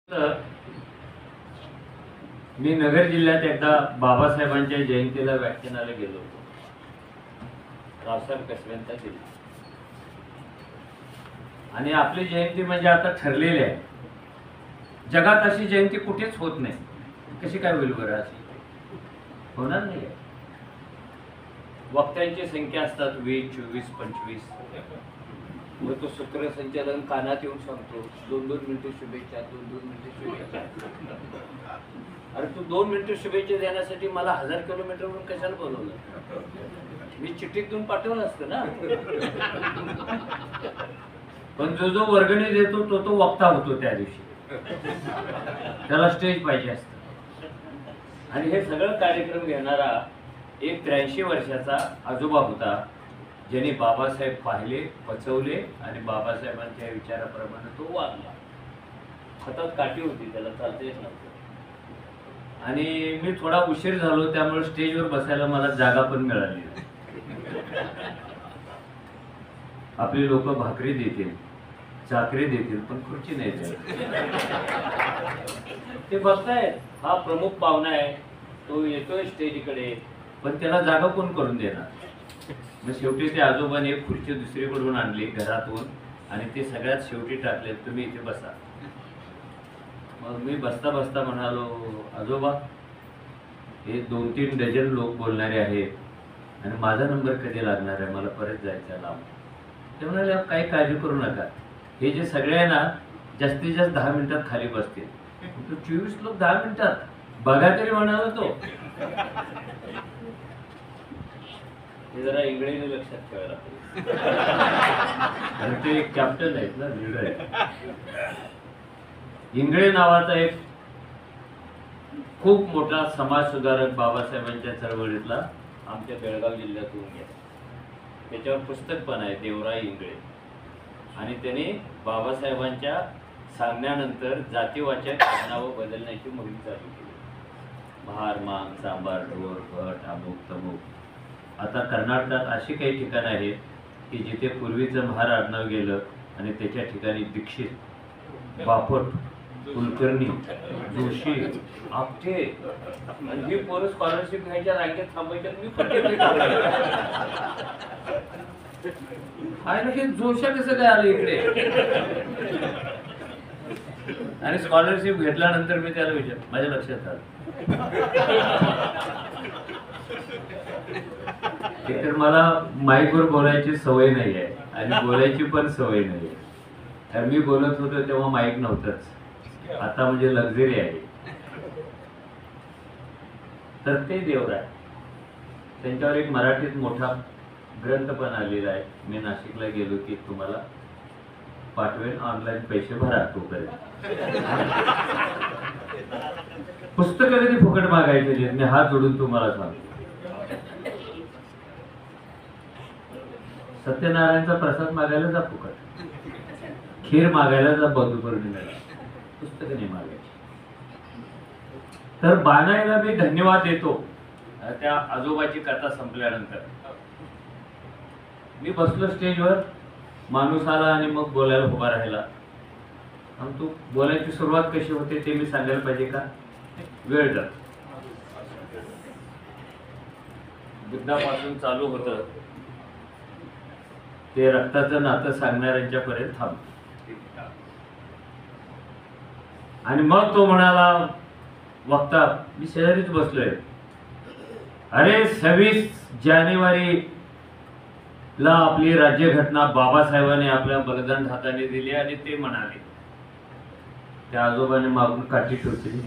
मी नगर जिल्ह्यात एकदा बाबासाहेबांच्या जयंतीला व्याख्यानाला गेलो होतो. रावसाहेब कसब्यांचा जिल्हा. आणि आपली जयंती म्हणजे आता ठरलेली आहे. जगात अशी जयंती कुठेच होत नाही. कशी काय होईल बरं? अशी होणार नाही. वक्त्यांची संख्या असतात 20, 24, 25. मग तो सूत्रसंचालन कानात येऊन सांगतो 2-2 मिनिटं शुभेच्छा, 2-2 मिनिटं शुभेच्छा. अरे तू 2 मिनिटं शुभेच्छा देण्यासाठी मला 1000 किलोमीटरवरून कशाला बोलवलं? मी चिठ्ठीतून पाठवलं असतं ना. पण जो वर्गणी देतो तो वक्ता होतो त्या दिवशी. त्याला स्टेज पाहिजे असतं. आणि हे सगळं कार्यक्रम घेणारा एक 83 वर्षाचा आजोबा होता, ज्यांनी बाबासाहेब पाहिले, पचवले आणि बाबासाहेबांच्या विचाराप्रमाणे तो वागला. हातात काठी होती, त्याला चालता येत नव्हतं. आणि मी थोडा उशीर झालो, त्यामुळे स्टेजवर बसायला मला जागा पण मिळाली. आपली लोक भाकरी देतील, चाकरी देतील, पण खुर्ची नाही देत. ते बघतायत, हा प्रमुख पाहुणा आहे, तो येतोय स्टेजकडे, पण त्याला जागा कोण करून देणार? मग शेवटी ते आजोबाने एक खुर्ची दुसरीकडून आणली घरातून आणि ते सगळ्यात शेवटी टाकले, तुम्ही इथे बसा. मग मी बसता बसता म्हणालो, आजोबा हे 2-3 डझन लोक बोलणारे आहेत आणि माझा नंबर कधी लागणार आहे? मला परत जायचं लांब. ते म्हणाले, काही काळजी करू नका, हे जे सगळे आहे ना जास्तीत जास्त 10 मिनिटात खाली बसतील. 24 लोक 10 मिनिटात बघा तरी म्हणाला तो. हे जरा इंगळेने लक्षात ठेवायला पाहिजे. आणि ते कॅप्टन आहेत ना, लीडर आहेत. इंगळे नावाचा एक खूप मोठा समाज सुधारक बाबासाहेबांच्या चळवळीतला आमच्या बेळगाव जिल्ह्यातून गेला. त्याच्यावर पुस्तक पण आहे, देवराय इंगळे. आणि त्याने बाबासाहेबांच्या सांगण्यानंतर जातीवाचक नावं बदलण्याची मोहीम चालू केली. महार, मान, सांबार, ढोर, भट, अमुक तमुक. आता कर्नाटकात अशी काही ठिकाणं आहेत की जिथे पूर्वीचं महार आडनाव गेलं आणि त्याच्या ठिकाणी दीक्षित, बापट, कुलकर्णी, जोशी, आपटे आणि ही पोरं स्कॉलरशिप घ्यायच्या रांगेत थांबायच्या. मी पण ते जोशा कसं काय आलं इकडे? आणि स्कॉलरशिप घेतल्यानंतर मी त्याला विचार, माझ्या लक्षात आलं तर मला माईकवर बोलायची सवय नाही आहे आणि बोलायची पण सवय नाही आहे. तर मी बोलत होतो तेव्हा माईक नव्हतंच. आता म्हणजे लक्झरी आहे. तर ते देवराय, त्यांच्यावर एक मराठीत मोठा ग्रंथ पण आलेला आहे. मी नाशिकला गेलो की तुम्हाला पाठवेन, ऑनलाईन पैसे भरा तोपर्यंत. पुस्तकं कधी फुकट मागायचे मी हात जोडून तुम्हाला सांगतो. सत्यनारायणचा प्रसाद मागायला जा फुकट, खीर मागायला जा बधुपौर्णिमेला, पुस्तकं नाही मागायची. तर बाणाईला मी धन्यवाद देतो. त्या आजोबाची कथा संपल्यानंतर मी बसलो स्टेजवर, माणूस आला आणि मग बोलायला उभा राहिला. आणि तू बोलायची सुरुवात कशी होते ते मी सांगायला पाहिजे का? वेळ जात. बुद्धापासून चालू होतं ते रक्ताचं नातं सांगणाऱ्यांच्या पर्यंत थांबतो. आणि मग तो म्हणाला, वक्ता, मी शेजारीच बसलोय, अरे 26 जानेवारी ला आपली राज्यघटना बाबासाहेबांनी आपल्या बलिदान हाताने दिली. आणि ते म्हणाले, त्या आजोबाने मागून काठी ठेवली,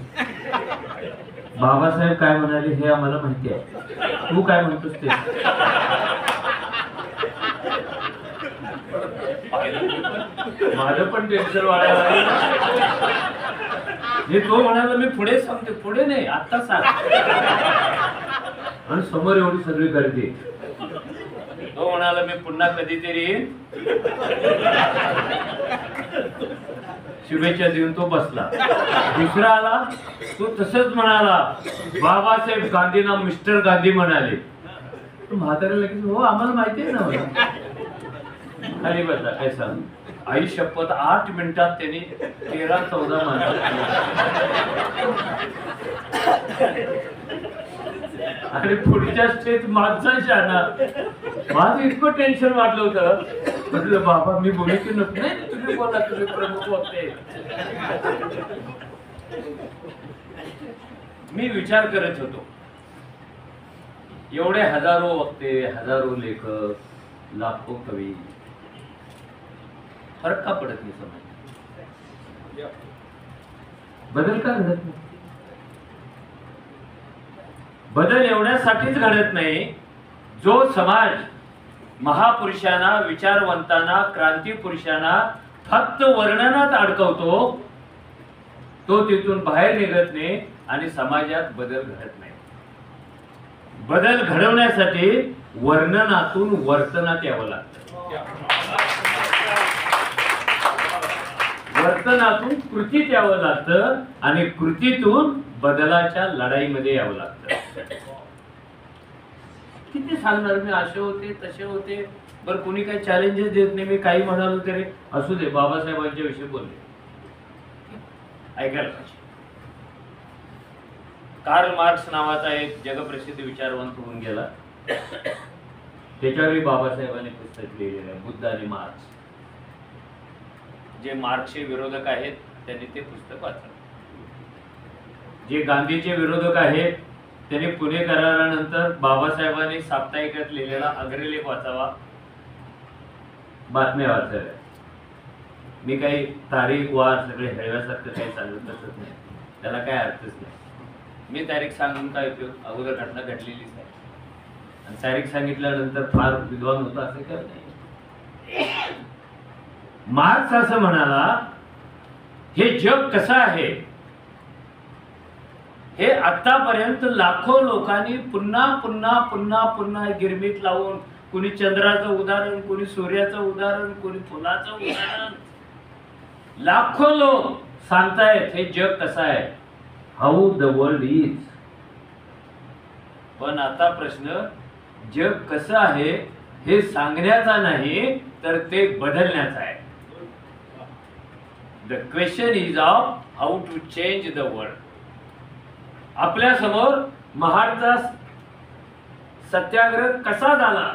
बाबासाहेब काय म्हणाले हे आम्हाला माहिती आहे, तू काय म्हणतोस ते? माझं पण टेन्शन वाढायला. हे तो म्हणाला, मी पुढे सांगते. पुढे नाही, आता सांग. आणि समोर एवढी सगळी गर्दी. तो म्हणाला, मी पुन्हा कधीतरी शुभेच्छा देऊन तो बसला. दुसरा आला, तो तसंच म्हणाला, बाबासाहेब गांधींना मिस्टर गांधी म्हणाले. म्हातारे लगेच, हो आम्हाला माहिती आहे ना. खाली बसला, काय सांग. आई शपथ 8 मिनिटात त्यांनी 13-14 माणसं आणि पुढच्या स्टेज माझा शाना. माझं इतकं टेन्शन वाटलं होतं. म्हटलं बाबा मी बोलायची नको. नाही तुम्ही बोला, तुम्ही प्रमुख वक्ते. मी विचार करत होतो, एवढे हजारो वक्ते, हजारो लेखक, लाखो कवी, फरक का पडत नाही समाज? बदल का घडत नाही? बदल एवढ्यासाठीच घडत नाही, जो समाज महापुरुषांना, विचारवंतांना, क्रांतिपुरुषांना फक्त वर्णनात अडकवतो, तो तिथून बाहेर निघत नाही आणि समाजात बदल घडत नाही. बदल घडवण्यासाठी वर्णनातून वर्तनात यावं लागतं. वर्तनातून कृतीत यावं लागतं आणि कृतीतून बदलाच्या लढाईमध्ये यावं लागतं. किती सांगणार मी, असे होते तसे होते. बरं कोणी काही चॅलेंजेस देत नाही, मी काही म्हणालो तरी असू दे, बाबासाहेबांच्या विषयी बोलले, ऐकायला पाहिजे. कार्ल मार्क्स नावाचा एक जगप्रसिद्ध विचारवंत होऊन गेला. त्याच्यावरही बाबासाहेबांनी पुस्तक लिहिलेलं आहे, बुद्ध आणि मार्क्स. जे मार्क्सचे विरोधक आहेत त्यांनी ते पुस्तक वाचलं. जे गांधीचे विरोधक आहेत त्यांनी पुणे करारानंतर बाबासाहेबांनी साप्ताहिकात लिहिलेला अग्रलेख वाचावा. बातम्या वाचाव्या. मी काही तारीख वार सगळे हेळव्यासारखं काही सांगत बसत नाही, त्याला काय अर्थच नाही. मी तारीख सांगून काय उपयोग, अगोदर घटना घडलेलीच आहे. आणि तारीख सांगितल्यानंतर फार विद्वान होता असं काय नाही. मार्क्स असं म्हणाला, हे जग कसं आहे हे आतापर्यंत लाखो लोकांनी पुन्हा पुन्हा पुन्हा पुन्हा गिरमीत लावून, कुणी चंद्राचं उदाहरण, कुणी सूर्याचं उदाहरण, कुणी फुलाचं उदाहरण, लाखो लोक सांगतायत हे जग कसं आहे, हाऊ द वर्ल्ड इज. पण आता प्रश्न जग कसं आहे हे सांगण्याचा नाही, तर ते बदलण्याचा आहे. The question is of how to change the world. आपल्या समोर महाडचा सत्याग्रह कसा झाला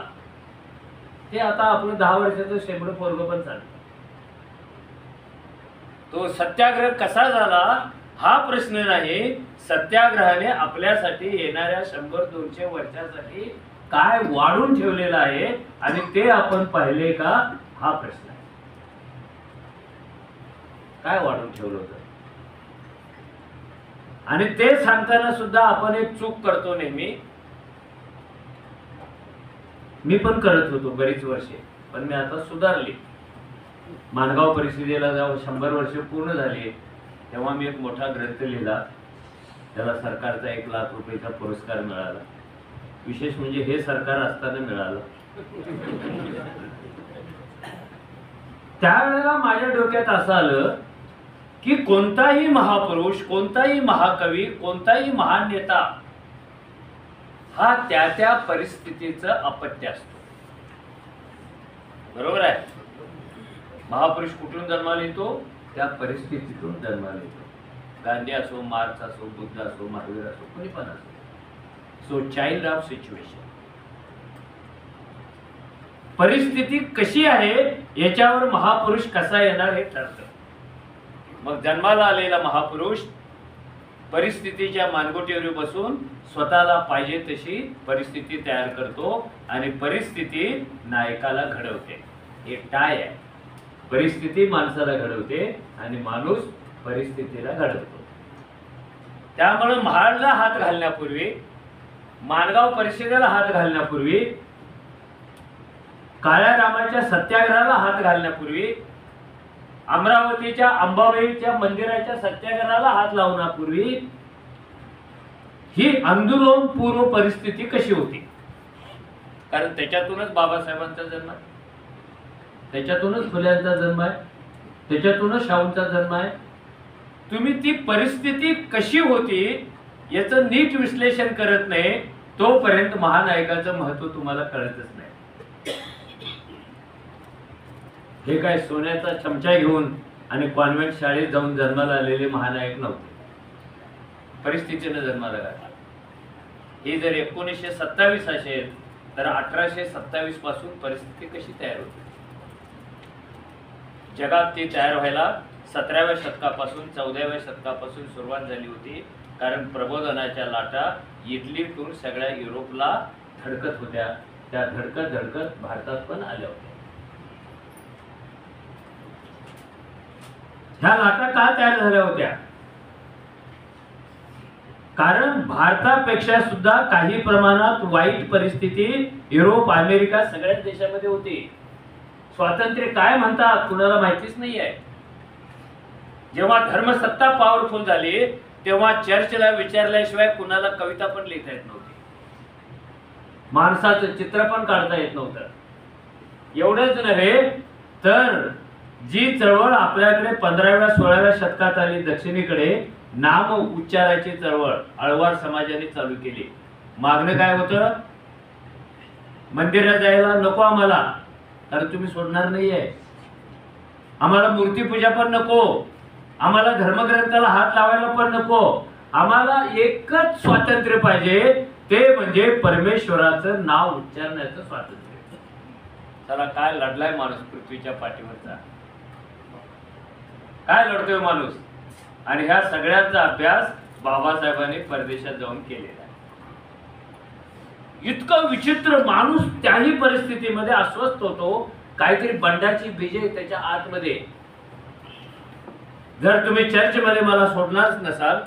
हे आता आपलं 10 वर्षाचं शेंबड पोरगं पण सांगतं. तो सत्याग्रह कसा झाला हा प्रश्न नाही, सत्याग्रहाने आपल्यासाठी येणाऱ्या 100-200 वर्षासाठी काय वाढून ठेवलेलं आहे आणि ते आपण पाहिले का हा प्रश्न आहे. काय वाढून ठेवलं होतं? आणि ते सांगताना सुद्धा आपण एक चूक करतो नेहमी. मी पण करत होतो बरीच वर्षे, पण मी आता सुधारली. माणगाव परिषदेला जेव्हा 100 वर्ष पूर्ण झाली तेव्हा मी एक मोठा ग्रंथ लिहिला. त्याला सरकारचा 1 लाख रुपयाचा पुरस्कार मिळाला. विशेष म्हणजे हे सरकार असताना मिळालं. त्यावेळेला माझ्या डोक्यात असं आलं की कोणताही महापुरुष, कोणताही महाकवी, कोणताही महान नेता हा त्या त्या परिस्थितीचं अपत्य असतो. बरोबर आहे. महापुरुष कुठून जन्माला येतो? त्या परिस्थितीतून जन्माला येतो. गांधी असो, मार्क्स असो, बुद्ध असो, महावीर असो, कोणी पण असो. So child of situation. परिस्थिती कशी आहे याच्यावर महापुरुष कसा येणार हे ठरतं. मग जन्माला आलेला महापुरुष परिस्थितीच्या मानगुटीवर बसून स्वतःला पाहिजे तशी परिस्थिती तयार करतो आणि परिस्थिती नायकाला घडवते. हे टाय आहे. परिस्थिती माणसाला घडवते आणि माणूस परिस्थितीला घडवतो. त्यामुळे महाडला हात घालण्यापूर्वी, माणगाव परिषदेला हात घालण्यापूर्वी, काळ्या रामाच्या सत्याग्रहाला हात घालण्यापूर्वी, अमरावतीच्या अंबाबाईच्या मंदिराच्या सत्याग्रहाला हात लावण्यापूर्वी ही आंदोलन पूर्व परिस्थिती कशी होती? कारण त्याच्यातूनच बाबासाहेबांचा जन्म आहे, त्याच्यातूनच फुल्यांचा जन्म आहे, त्याच्यातूनच शाहूंचा जन्म आहे. तुम्ही ती परिस्थिती कशी होती याचं नीट विश्लेषण करत नाही तोपर्यंत महानायकाचं महत्व तुम्हाला कळतच नाही. हे काय सोन्याचा चमचा घेऊन आणि कॉन्व्हेंट शाळेत जाऊन जन्माला आलेले महानायक नव्हते. परिस्थितीने जन्माला घातला. ही जर 1927 असेल तर 1827 पासून परिस्थिती कशी तयार होती? जगात ती तयार व्हायला 17व्या शतकापासून 14व्या शतकापासून सुरुवात झाली होती. कारण प्रबोधनाच्या लाटा इटलीतून सगळ्या युरोपला धडकत होत्या. त्या धडकत धडकत भारतात पण आल्या होत्या. ह्या लाटा का तयार झाल्या होत्या? कारण भारतापेक्षा सुद्धा काही प्रमाणात वाईट परिस्थिती युरोप, अमेरिका सगळ्याच देशामध्ये होती. स्वातंत्र्य काय म्हणतात कुणाला माहितीच नाही आहे. जेव्हा धर्मसत्ता पॉवरफुल झाली तेव्हा चर्चला विचारल्याशिवाय कुणाला कविता पण लिहिता येत नव्हती. माणसाचं चित्र पण काढता येत नव्हतं. एवढंच नव्हे तर जी चळवळ आपल्याकडे 15व्या 16व्या शतकात आली दक्षिणेकडे, नाम उच्चाराची चळवळ आळवार समाजाने चालू केली. मागणं काय होतं? मंदिरात जायला नको आम्हाला, कारण तुम्ही सोडणार नाहीये. आम्हाला मूर्तीपूजा पण नको, आम्हाला धर्मग्रंथाला हात लावायला पण नको. आम्हाला एकच स्वातंत्र्य पाहिजे, ते म्हणजे परमेश्वराचं नाव उच्चारण्याचं स्वातंत्र्य. चला काय लढलाय माणूस पृथ्वीच्या पाठीवरचा, काय लढतोय माणूस. आणि ह्या सगळ्यांचा अभ्यास बाबासाहेबांनी परदेशात जाऊन केलेला आहे. इतकं विचित्र माणूस त्याही परिस्थितीमध्ये अस्वस्थ होतो. काहीतरी बंडाची बीजे त्याच्या आतमध्ये. जर तुम्ही चर्चमध्ये मला सोडणारच नसाल,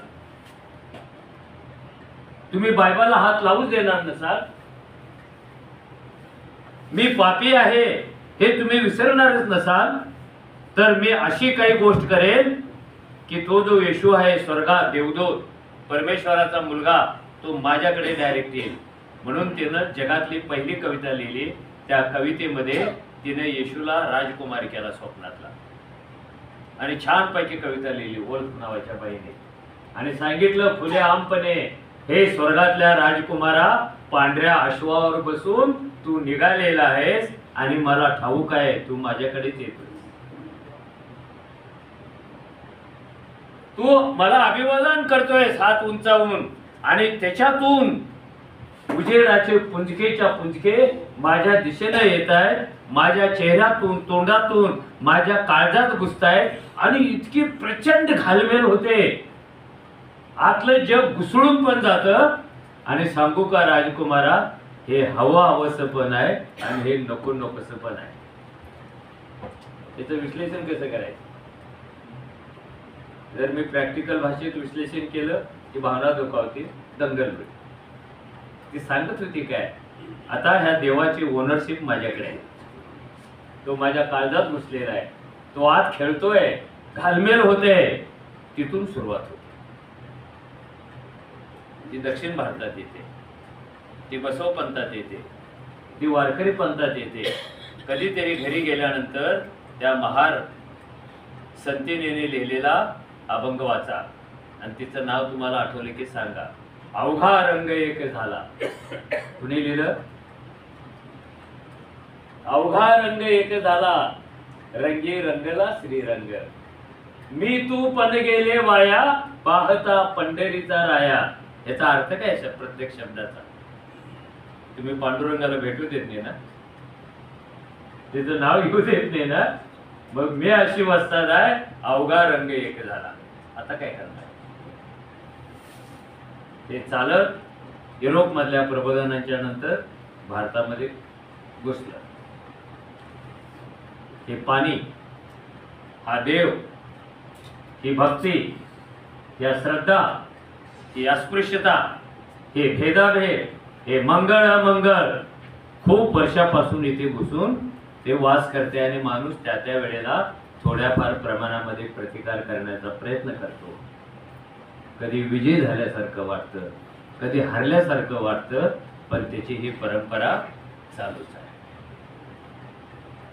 तुम्ही बायबलला हात लावूच देणार नसाल, मी पापी आहे हे तुम्ही विसरणारच नसाल, तर मी अशी काही गोष्ट करेन की तो जो येशू आहे स्वर्गात देवदूत परमेश्वराचा मुलगा, तो माझ्याकडे डायरेक्ट येईल. म्हणून तिनं जगातली पहिली कविता लिहिली. त्या कवितेमध्ये तिने येशूला राजकुमारी केला स्वप्नातला, आणि छानपैकी कविता लिहिली वोल्फ नावाच्या बाईने, आणि सांगितलं खुले आमपणे, हे स्वर्गातल्या राजकुमारा, पांढऱ्या अश्वावर बसून तू निघालेला आहेस आणि मला ठाऊक आहे तू माझ्याकडेच येतोस. तू मला अभिवादन करतोयस हात उंचावून, आणि त्याच्यातून उजेडाचे पुंजकेच्या पुंजके माझ्या दिशेने येत आहेत, माझ्या चेहऱ्यातून तोंडातून माझ्या काळजात घुसतायत, आणि इतकी प्रचंड घालमेल होते. आतलं जग घुसळून पण जातं. आणि सांगू का राजकुमारा, हे हवं हवंसं पण आहे आणि हे नको नकोसं पण आहे. याचं विश्लेषण कसं करायचं? जर मी प्रॅक्टिकल भाषेत विश्लेषण केलं की भावना दुखावती, दंगल होईल. ती सांगत होती काय, आता ह्या देवाची ओनरशिप माझ्याकडे आहे, तो माझ्या काळजात घुसलेला आहे, तो आत खेळतोय, घालमेल होते. तिथून सुरुवात होते. ती दक्षिण भारतात येते, ती बसव पंथात येते, ती वारकरी पंथात येते. कधीतरी घरी गेल्यानंतर त्या महार संतीने लिहिलेला अभंग वाचा, आणि तिचं नाव तुम्हाला आठवले की सांगा. अवघा रंग एक झाला. कुणी लिहिलं? अवघा रंग एक झाला, रंगी रंगला श्रीरंग. मी तू पण गेले वाया, पाहता पंढरीचा राया. याचा अर्थ काय प्रत्येक शब्दाचा? तुम्ही पांडुरंगाला भेटू देत नाही ना, त्याचं नाव घेऊ देत नाही ना, मग मी अशी वस्ताद आहे, अवघा रंग एक झाला. आता काय करणार? हे चालत युरोप मधल्या प्रबोधनाच्या नंतर भारतामध्ये घुसलं. हे पाणी, हा देव, ही भक्ती, या श्रद्धा, ही अस्पृश्यता, हे भेदाभेद, हे मंगळ अमंगळ खूप वर्षापासून इथे घुसून ते वास करते. आणि माणूस त्या त्या वेळेला थोड्याफार प्रमाणामध्ये प्रतिकार करण्याचा प्रयत्न करतो. कधी विजय झाल्यासारखं वाटतं, कधी हरल्यासारखं वाटतं, पण त्याची ही परंपरा चालूच आहे.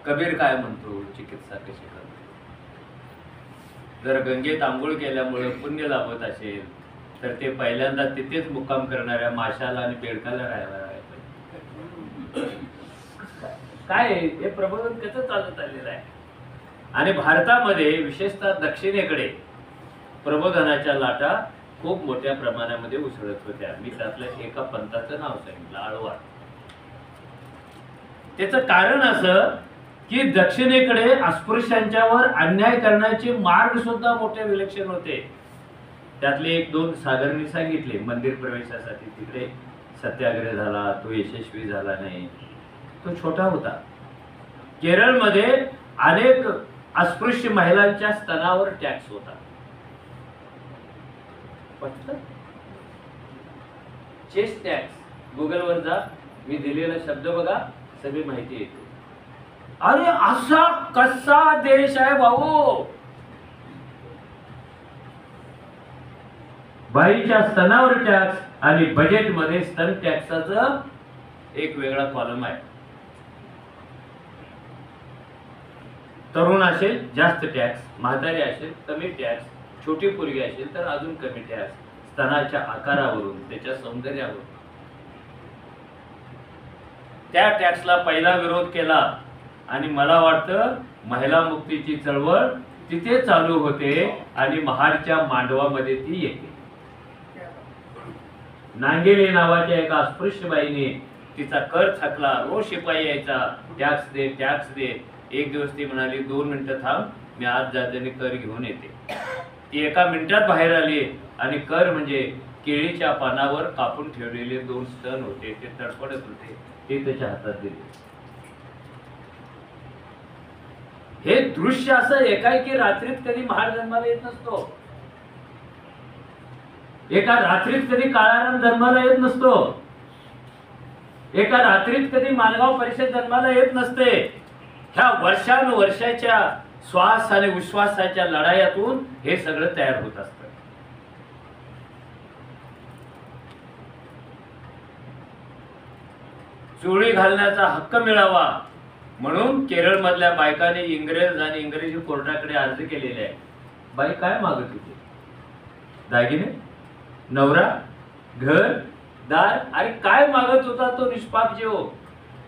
कबीर काय म्हणतो, चिकित्सा कशी करतो? जर गंगेत आंघोळ केल्यामुळे पुण्य लाभत असेल तर ते पहिल्यांदा तिथेच मुक्काम करणाऱ्या माशाला आणि बेडकाला राहायला काय हे प्रबोधन कसं चालत आलेलं आहे? आणि भारतामध्ये विशेषतः दक्षिणेकडे प्रबोधनाच्या लाटा खूप मोठ्या प्रमाणामध्ये उसळत होत्या. मी त्यातलं एका पंथाचं नाव सांगितलं, आळवा. त्याचं कारण असं की दक्षिणेकडे अस्पृश्यांच्यावर अन्याय करण्याचे मार्ग सुद्धा मोठे विलक्षण होते. त्यातले एक दोन सागर मी सांगितले. मंदिर प्रवेशासाठी तिकडे सत्याग्रह झाला, तो यशस्वी झाला नाही, तो छोटा होता. केरळमध्ये अनेक अस्पृश्य महिलांच्या स्तनावर टॅक्स होता. चेस्ट टॅक्स, गुगलवर जा, मी दिलेला शब्द बघा, सगळी माहिती येते. अरे असा कसा देश आहे भाऊ. बाईच्या स्तनावर टॅक्स आणि बजेटमध्ये स्तन टॅक्सचा एक वेगळा कॉलम आहे. तरुण असेल जास्त टॅक्स, म्हातारी असेल कमी टॅक्स, छोटी पोरगी असेल तर अजून कमी टॅक्स. स्तनाच्या आकारावरून, त्याच्या सौंदर्यावरून. त्या टॅक्सला पहिला विरोध केला आणि मला वाटतं महिला मुक्तीची चळवळ तिथे चालू होते आणि महाडच्या मांडवामध्ये ती येते. नांगेली नावाच्या एका अस्पृश्य बाईने तिचा कर थकला, रोज शिपाई यायचा, टॅक्स दे टॅक्स दे. एक दिवस ती म्हणाली 2 मिनिटं थांब, मी आज जाते आणि कर घेऊन येते. ती एका मिनिटात बाहेर आली आणि कर म्हणजे केळीच्या पानावर कापून ठेवलेले 2 स्तन होते, ते तडफडत होते, ते त्याच्या हातात दिले. हे दृश्य असं एकाएकी रात्रीत कधी महाड जन्माला येत नसतो. एका रात्रीत कधी काळाराम जन्माला येत नसतो. एका रात्रीत कधी माणगाव परिषद जन्माला येत नसते. ह्या वर्षानुवर्षाच्या श्वास आणि विश्वासाच्या लढायातून हे सगळं तयार होत असतं. चोळी घालण्याचा हक्क मिळावा म्हणून केरळ मधल्या बायकांनी इंग्रज आणि इंग्रजी कोर्टाकडे अर्ज केलेले आहे. बाई काय मागत होती? दागिने, नवरा, घर, दार, आणि काय मागत होता तो निष्पाप जीव?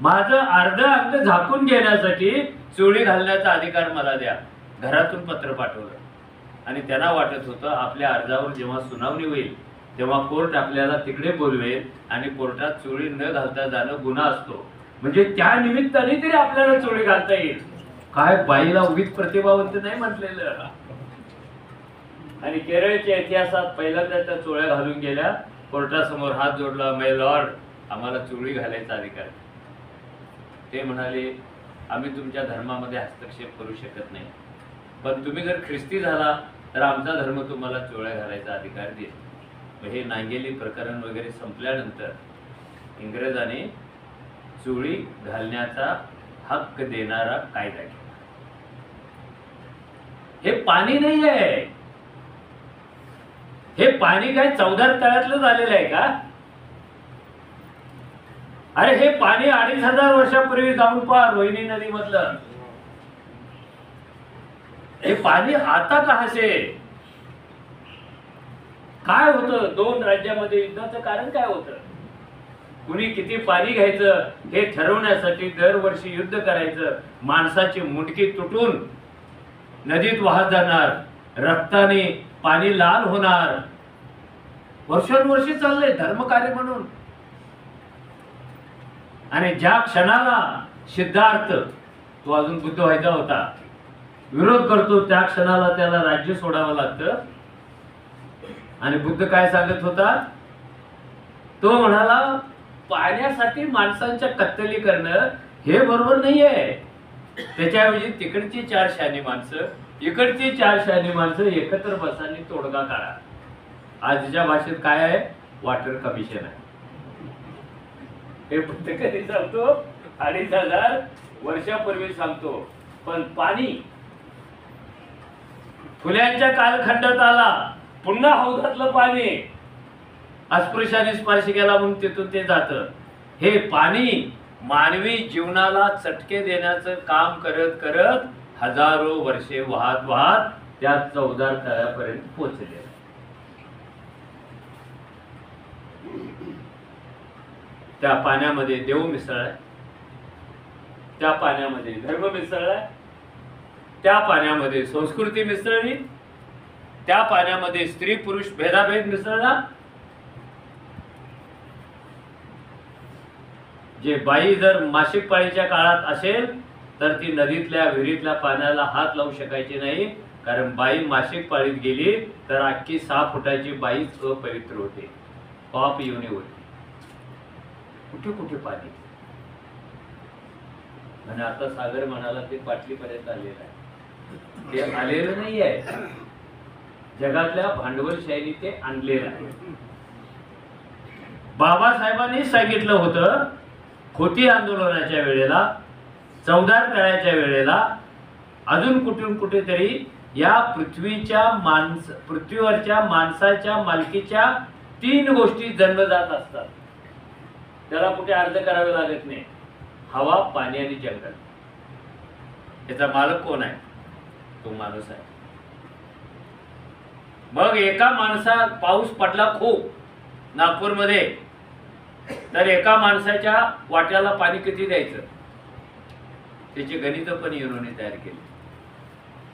माझं अर्ध अंग झाकून घेण्यासाठी चोळी घालण्याचा अधिकार मला द्या. घरातून पत्र पाठवलं आणि त्यांना वाटत होतं आपल्या अर्जावर जेव्हा सुनावणी होईल तेव्हा कोर्ट आपल्याला तिकडे बोलवेल आणि कोर्टात चोळी न घालता जाणं गुन्हा असतो, म्हणजे त्या निमित्ताने तरी आपल्याला चोळी घालता येईल. काय बाईला उगीच प्रतिभावंत नाही म्हटलेलं. आणि केरळच्या इतिहासात पहिल्यांदा त्या चोळ्या घालून गेल्या, कोर्टासमोर हात जोडला, माय लॉर्ड आम्हाला चोळी घालायचा अधिकार. ते म्हणाले आम्ही तुमच्या धर्मामध्ये हस्तक्षेप करू शकत नाही, पण तुम्ही जर ख्रिस्ती झाला तर आमचा धर्म तुम्हाला चोळ्या घालायचा अधिकार देईल. हे नांगेली प्रकरण वगैरे संपल्यानंतर इंग्रजांनी चोळी घालण्याचा हक्क देणारा कायदा केला. हे पाणी नाही आहे, हे पाणी काय चौदार तळ्यातलं झालेलं आहे का? अरे हे पाणी 2500 वर्षापूर्वी जाऊन पहा रोहिणी नदी मधलं. हे पाणी आता कहासे? काय होतं 2 राज्यामध्ये युद्धाचं कारण काय होतं? कुणी किती पाणी घ्यायचं हे ठरवण्यासाठी दरवर्षी युद्ध करायचं. माणसाची मुंडकी तुटून नदीत वाहत जाणार, रक्ताने पाणी लाल होणार. वर्षानुवर्षी चाललंय धर्मकार्य म्हणून. आणि ज्या क्षणाला सिद्धार्थ, तो अजून बुद्ध व्हायचा होता, विरोध करतो त्या क्षणाला त्याला राज्य सोडावं लागतं. आणि बुद्ध काय सांगत होता? तो म्हणाला पाण्यासाठी माणसांच्या कत्तली करणं हे बरोबर नाहीये. त्याच्याऐवजी तिकडची 4 शहाणी माणसं, इकडची 4 शहाणी माणसं एकत्र बसानी तोडगा काढा. आजच्या भाषेत काय आहे? वॉटर कमिशन आहे. हे बुद्ध कधी सांगतो? 2500 वर्षापूर्वी सांगतो. पण पाणी फुल्यांच्या कालखंडात आला, पुन्हा हौदातलं पाणी अस्पृश्याने स्पर्श केला म्हणून तिथून ते जातं. हे पाणी मानवी जीवनाला चटके देण्याचं काम करत करत हजारो वर्षे वाहत वाहत त्या चौदार तळ्यापर्यंत पोहोचले. त्या पाण्यामध्ये देव मिसळलाय, त्या पाण्यामध्ये धर्म मिसळलाय, त्या पाण्यामध्ये संस्कृती मिसळली, त्या पाण्यामध्ये स्त्री पुरुष भेदाभेद मिसळला. जे बाई जर मासिक पाळीच्या काळात असेल तर ती नदीतल्या विहिरीतल्या पाण्याला हात लावू शकायची नाही, कारण बाई मासिक पाळीत गेली तर अख्खी 6 फुटाची बाईच अपवित्र होते, पाप योनी होते. कुठे कुठे पाणी. आणि आता सागर म्हणाला ते पाटलीपर्यंत आलेलं आहे. ते आलेलं नाही आहे, जगातल्या भांडवलशाहीने ते आणलेलं आहे. बाबासाहेबांनी सांगितलं होतं, खोती आंदोलनाच्या वेळेला, चौदार तळ्याच्या वेळेला, अजून कुठून कुठेतरी या पृथ्वीवरच्या माणसाच्या मालकीच्या 3 गोष्टी जन्मजात असतात. त्याला कुठे अर्ज करावे लागत नाही. हवा, पाणी आणि जंगल. याचा मालक कोण आहे? तो माणूस आहे. मग एका पाऊस पडला खूप नागपूरमध्ये, तर एका माणसाच्या वाट्याला पाणी किती द्यायचं त्याची गणित पण युनोने तयार केली.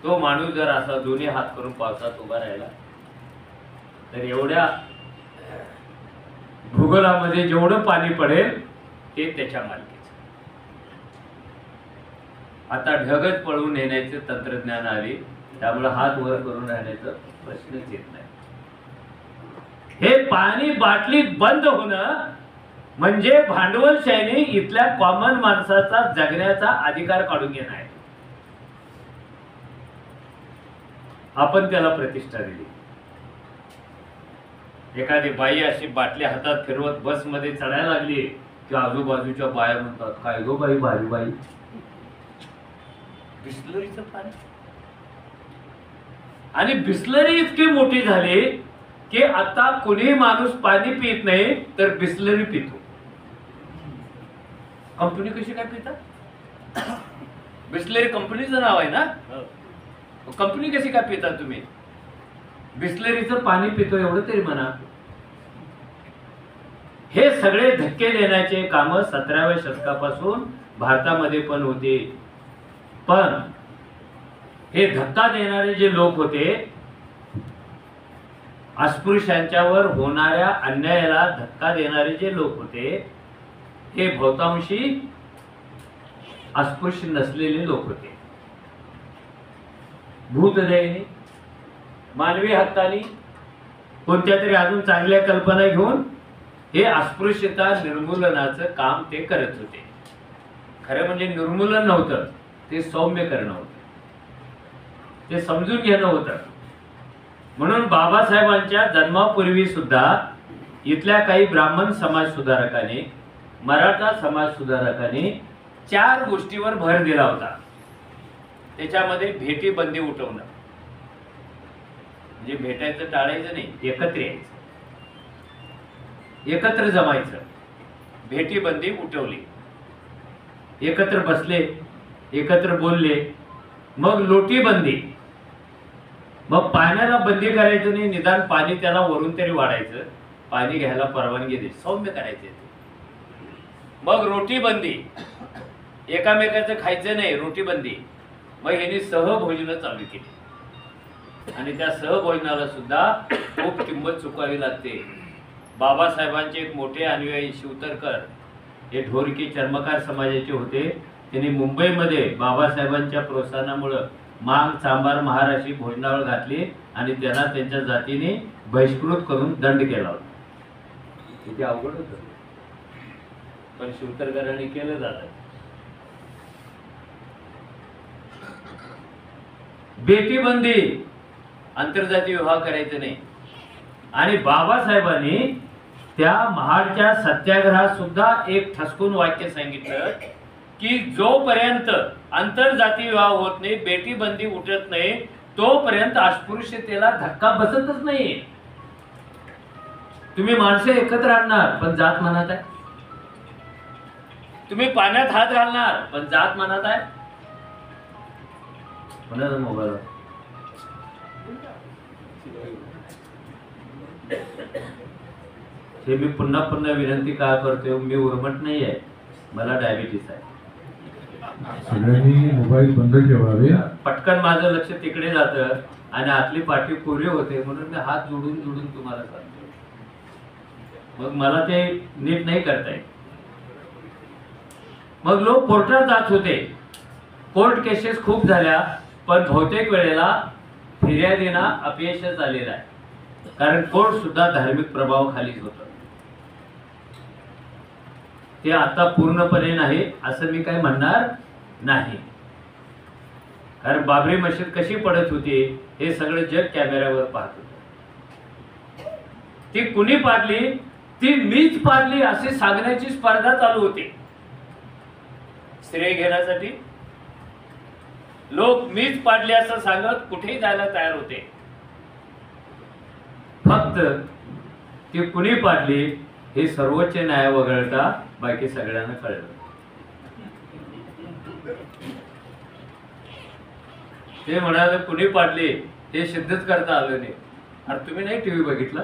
तो माणूस जर असा दोन्ही हात करून पावसात उभा राहिला तर एवढ्या भूगोलामध्ये जेवढं पाणी पडेल ते त्याच्या मालकीचं. आता ढगच पळवून नेण्याचे तंत्रज्ञान आले, त्यामुळे हात वर करून राहण्याचा प्रश्नच येत नाही. हे पाणी बाटलीत बंद होणं म्हणजे भांडवलशाहीने इथल्या कॉमन माणसाचा जगण्याचा अधिकार काढून घेणं आहे. आपण त्याला प्रतिष्ठा दिली. एखादी बाई अशी बाटली हातात फिरवत बसमध्ये चढायला लागली की आजूबाजूच्या बाया म्हणतात, काय गो बाई, भारी बाई. बिस्लरीचं पाणी. आणि बिस्लरी इतकी मोठी झाली की आता कोणी माणूस पाणी पित नाही तर बिस्लरी पितो. कंपनी कशी काय पिता? बिस्लरी कंपनीचं नाव आहे ना. कंपनी कशी काय पिता तुम्ही? बिस्लरीचं पाणी पितो एवढं तरी म्हणा. हे सगळे धक्के देण्याचे काम 17व्या शतकापासून भारतामध्ये पण होते. पण हे धक्का देणारे जे लोक होते, अस्पृश्यांच्यावर होणाऱ्या अन्यायाला धक्का देणारे जे लोक होते, हे बहुतांशी अस्पृश्य नसलेले लोक होते. भूतदयेने, मानवी हक्काने, कोणत्या तरी अजून चांगल्या कल्पना घेऊन हे अस्पृश्यता निर्मूलनाचं काम ते करत होते. खरं म्हणजे निर्मूलन नव्हतं, ते सौम्य करणं होतं, ते समजून घेणं होतं. म्हणून बाबासाहेबांच्या जन्मापूर्वी सुद्धा इथल्या काही ब्राह्मण समाज सुधारकांनी, मराठा समाज सुधारकांनी 4 गोष्टीवर भर दिला होता. त्याच्यामध्ये भेटी बंदी उठवणं, म्हणजे भेटायचं टाळायचं नाही, एकत्र यायचं, एकत्र जमायचं. भेटी बंदी उठवली, एकत्र बसले, एकत्र बोलले. मग लोटी बंदी, मग पाण्याला बंदी करायचं नाही, निदान पाणी त्याला वरून तरी वाढायचं, पाणी घ्यायला परवानगी दे, सौम्य करायचे. मग रोटी बंदी, एकामेकाचं खायचं नाही, रोटी बंदी. मग यांनी सहभोजन चालू केली आणि त्या सहभोजनाला सुद्धा खूप किंमत चुकावी लागते. बाबासाहेबांचे एक मोठे अनुयायी शिवतरकर हे ढोरकी चर्मकार समाजाचे होते. त्यांनी मुंबईमध्ये बाबासाहेबांच्या प्रोत्साहनामुळे मांग, सांबार, महाराशी भोजनावर घातली आणि त्यांना त्यांच्या जातीने बहिष्कृत करून दंड केला होता. किती अवघड होतं, पण शिवतरकरांनी केलं जातं. बेटीबंदी, आंतरजातीय विवाह करायचे नाही. आणि बाबासाहेबांनी त्या महाडच्या सत्याग्रहात सुद्धा एक ठसकून वाक्य सांगितलं की जोपर्यंत आंतरजातीय विवाह होत नाही, बेटीबंदी उठत नाही, तोपर्यंत अस्पृश्यतेला धक्का बसतच नाही. तुम्ही माणसं एकत्र आणणार पण जात मनात आहे, तुम्ही पाण्यात हात घालणार पण जात मनात आहे. कोणाचा मोबाईल? हे मी पुन्हा पुन्हा विनंती का करतोय, मी उर्मट नाही आहे, मला डायबिटीस आहे. सगळ्यांनी मोबाईल बंद ठेवावे. पटकन माझं लक्ष तिकडे जातं आणि आतली पाठी कोरी होते, म्हणून मी हात जोडून जोडून तुम्हाला सांगतो. मग मला ते नीट नाही करता येत. मग लोक कोर्टात जात होते. कोर्ट केसेस खूप झाल्या, पण बहुतेक वेळेला फिर्यादींना अपयशच आलेलं आहे. कारण कोर्ट सुद्धा धार्मिक प्रभावाखालीच होतं. ते आता पूर्णपणे नाही असं मी काही म्हणणार नाही. कारण बाबरी मशीद कशी पडत होती हे सगळं जग कॅमेऱ्यावर पाहत होतं. ती कुणी पाडली, ती मीच पाडली अशी सांगण्याची स्पर्धा चालू होती. श्रेय घेण्यासाठी लोक मीच पाडले असं सांगत कुठेही जायला तयार होते. फक्त ती कुणी पाडली हे सर्वोच्च न्याय वगळता बाकी सगळ्यांना कळलं. ते म्हणाले कुणी पाडले हे सिद्धच करता आलं नाही. अरे तुम्ही नाही टीव्ही बघितला?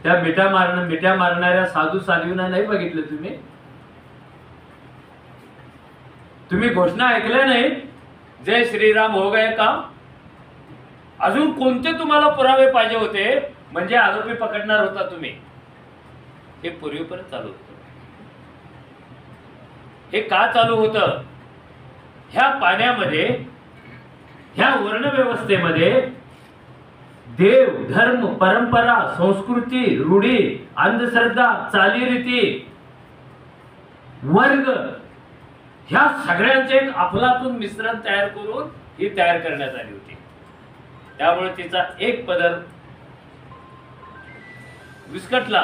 त्या मिठ्या मारणाऱ्या साधू साध्वींना नाही बघितलं तुम्ही? तुम्ही घोषणा ऐकल्या नाही, जय श्रीराम हो गए काम? अजून कोणते तुम्हाला पुरावे पाहिजे होते म्हणजे आरोपी पकडणार होता तुम्ही? हे पूर्वीपर्यंत चालू होतं. हे का चालू होतं? ह्या पाण्यामध्ये, ह्या वर्णव्यवस्थेमध्ये देव, धर्म, परंपरा, संस्कृती, रूढी, अंधश्रद्धा, चालीरीती, वर्ग ह्या सगळ्यांचे एक अफलातून मिश्रण तयार करून ही तयार करण्यात आली होती. त्यामुळे तिचा एक पदर विस्कटला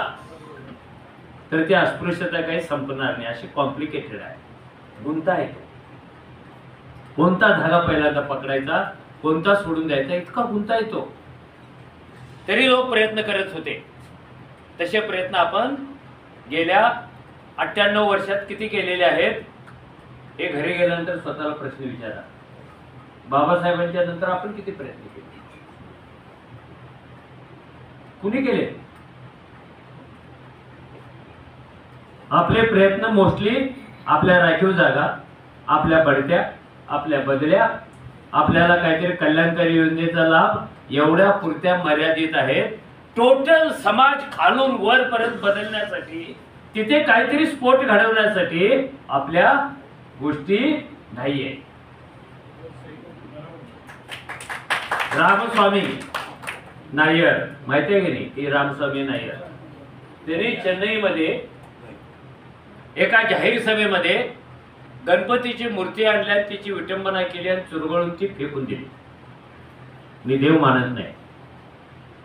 तर ती अस्पृश्यता काही संपणार नाही. अशी कॉम्प्लिकेटेड आहे, गुंता आहे. कोणता धागा पहिल्यांदा पकडायचा, कोणता सोडून द्यायचा, इतका गुंता येतो. तरी लोक प्रयत्न करत होते. तसे प्रयत्न आपण गेल्या 98 वर्षात किती केलेले आहेत हे घरी गेल्यानंतर स्वतःला प्रश्न विचारा. बाबासाहेबांच्या नंतर आपण किती प्रयत्न केले? कुणी केले? आपले प्रयत्न मोस्टली आपल्या राखीव जागा, आपल्या बढत्या, आपल्या बदल्या, आपल्याला काहीतरी कल्याणकारी योजनेचा लाभ एवढ्या पुरत्या मर्यादित आहेत. टोटल समाज खालून वरपर्यंत बदलण्यासाठी, तिथे काहीतरी स्फोट घडवण्यासाठी आपल्या गोष्टी नाहीये. रामस्वामी नायर माहिती आहे की नाही? की रामस्वामी नायर त्यांनी चेन्नईमध्ये एका जाहीर सभेमध्ये गणपतीची मूर्ती आणल्या, तिची विटंबना केली आणि चुरगळून ती फेकून दिली. मी देव मानत नाही.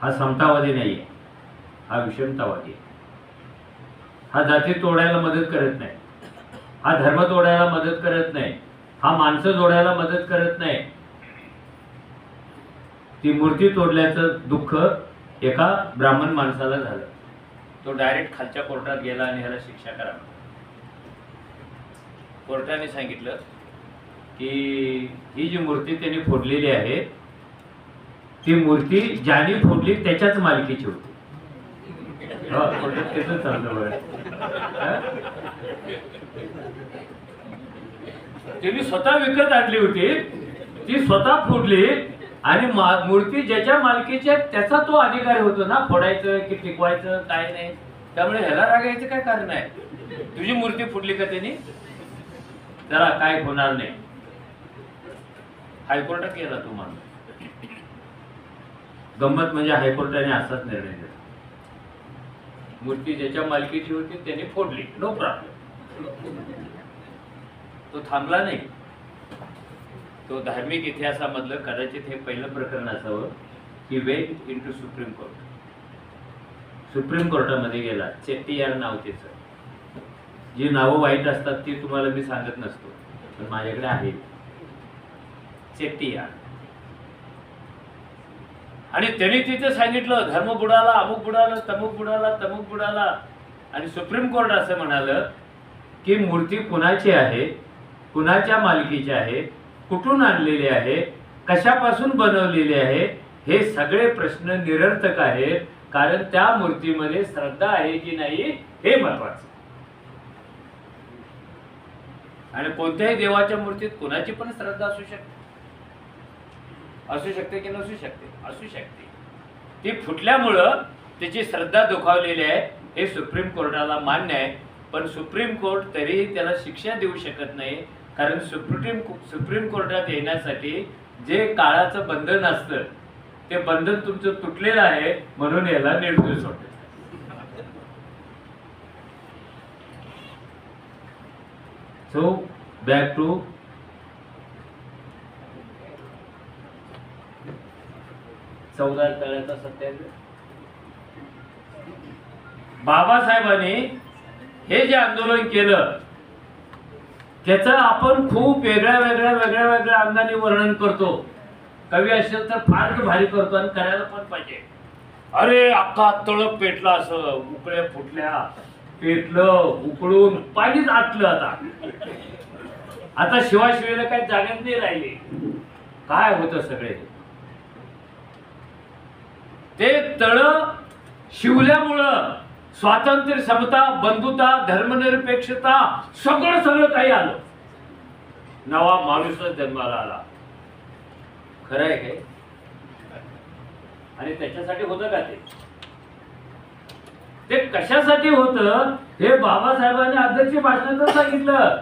हा समतावादी नाहीये, हा विषमतावादी आहे. हा जाती तोडायला मदत करत नाही, हा धर्म तोडायला मदत करत नाही, हा माणसं जोडायला मदत करत नाही. ती मूर्ती तोडल्याचं दुःख एका ब्राह्मण माणसाला झालं. तो डायरेक्ट खालच्या कोर्टात गेला आणि ह्याला शिक्षा करा. कोर्टाने सांगितलं की ही जी मूर्ती त्यांनी फोडलेली आहे ती मूर्ती ज्याने फोडली त्याच्याच मालकीची होती. त्याच चालतं बरं. त्यांनी स्वतः विकत आणली होती, ती स्वतः फोडली आणि मूर्ती ज्याच्या मालकीची आहे त्याचा तो अधिकारी होतो ना फोडायचं की टिकवायचं, काय नाही. त्यामुळे ह्याला रागायचं काय कारण आहे? तुझी मूर्ती फोडली का त्यांनी? जरा काय होणार नाही. हायकोर्टात गेला तो माणूस. गंमत म्हणजे हायकोर्टाने असाच निर्णय दिला. मूर्ती ज्याच्या मालकीची होती त्याने फोडली, नो प्रॉब्लेम. तो थांबला नाही. तो धार्मिक इतिहासामधलं कदाचित हे पहिलं प्रकरण असावं की went into supreme court. Supreme कोर्टामध्ये गेला. चेट्टीयार नाव त्याचं. जी नावं वाईट असतात ती तुम्हाला मी सांगत नसतो, पण माझ्याकडे आहे. चेट्टीयार. आणि त्यांनी तिथे सांगितलं धर्म बुडाला, अमुक बुडाला, तमुक बुडाला, तमुक बुडाला. आणि सुप्रीम कोर्ट असं म्हणालं की मूर्ती कुणाची आहे, कुणाच्या मालकीची आहे, कुठून आणलेली आहे, कशापासून बनवलेली आहे, हे सगळे प्रश्न निरर्थक आहेत. कारण त्या मूर्तीमध्ये श्रद्धा आहे की नाही हे महत्वाचं. आणि कोणत्याही देवाच्या मूर्तीत कोणाची पण श्रद्धा असू शकते, असू शकते की नसू शकते, असू शकते. ती फुटल्यामुळं त्याची श्रद्धा दुखावलेली आहे हे सुप्रीम कोर्टाला मान्य आहे. पण सुप्रीम कोर्ट तरीही त्याला शिक्षा देऊ शकत नाही, कारण सुप्रीम कोर्टात येण्यासाठी जे काळाचं बंधन असतं ते बंधन तुमचं तुटलेलं आहे, म्हणून याला निर्दोष होते. सो बॅक टू चौदा तळ्याचा सत्याग्रह. बाबासाहेबांनी हे जे आंदोलन केलं त्याचं आपण खूप वेगळ्या अंगाने वर्णन करतो. कवी असेल तर फार भारी करतो आणि करायला पण पाहिजे. अरे अख्खा तळ पेटला, असं उकळ्या फुटल्या, पेटलं, उकळून पाणीच आटलं. आता शिवाशिवीला काही जागेच नाही राहिली. काय होतं सगळे ते तळ शिवल्यामुळं स्वातंत्र्य, समता, बंधुता, धर्मनिरपेक्षता सगळं काही आलं. नवा माणूसच जन्माला आला. खरं आहे काय? आणि त्याच्यासाठी होतं का ते कशासाठी होतं हे बाबासाहेबांनी अध्यक्ष भाषणात सांगितलं.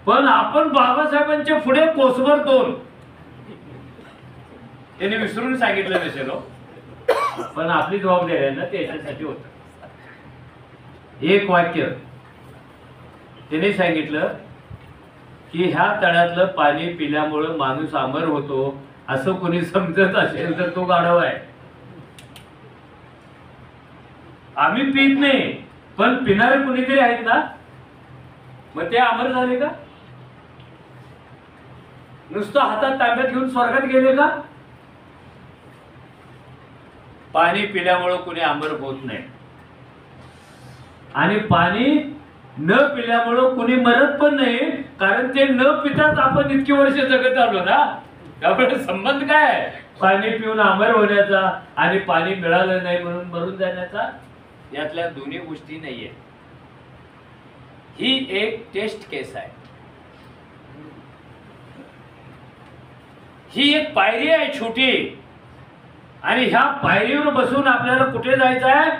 पण आपण बाबासाहेबांच्या पुढे कोसभर दोन त्यांनी विसरून सांगितलं नसेल, पण आपली जबाबदारी आहे ना, ते याच्यासाठी होतं. एक वाक्य त्याने सांगितलं की ह्या तळ्यातलं पाणी पिल्यामुळं माणूस अमर होतो, असं कोणी समजत असेल तर तो गाढव आहे. आम्ही पित नाही, पण पिणारे कोणीतरी आहेत ना, मग ते अमर झाले का? नुसतं हातात तांब्यात घेऊन स्वर्गात गेले का? पाणी पिल्यामुळं कोणी अमर होत नाही, आणि पाणी न पिल्यामुळं कुणी मरत पण नाही, कारण ते न पिताच आपण इतकी वर्ष जगत आलो ना. त्यामुळे संबंध काय पाणी पिऊन अमर होण्याचा आणि पाणी मिळालं नाही म्हणून मरून जाण्याचा? यातल्या दोन्ही गोष्टी नाहीये. ही एक टेस्ट केस आहे, ही एक पायरी आहे छोटी, आणि ह्या पायरीवर बसून आपल्याला कुठे जायचं आहे?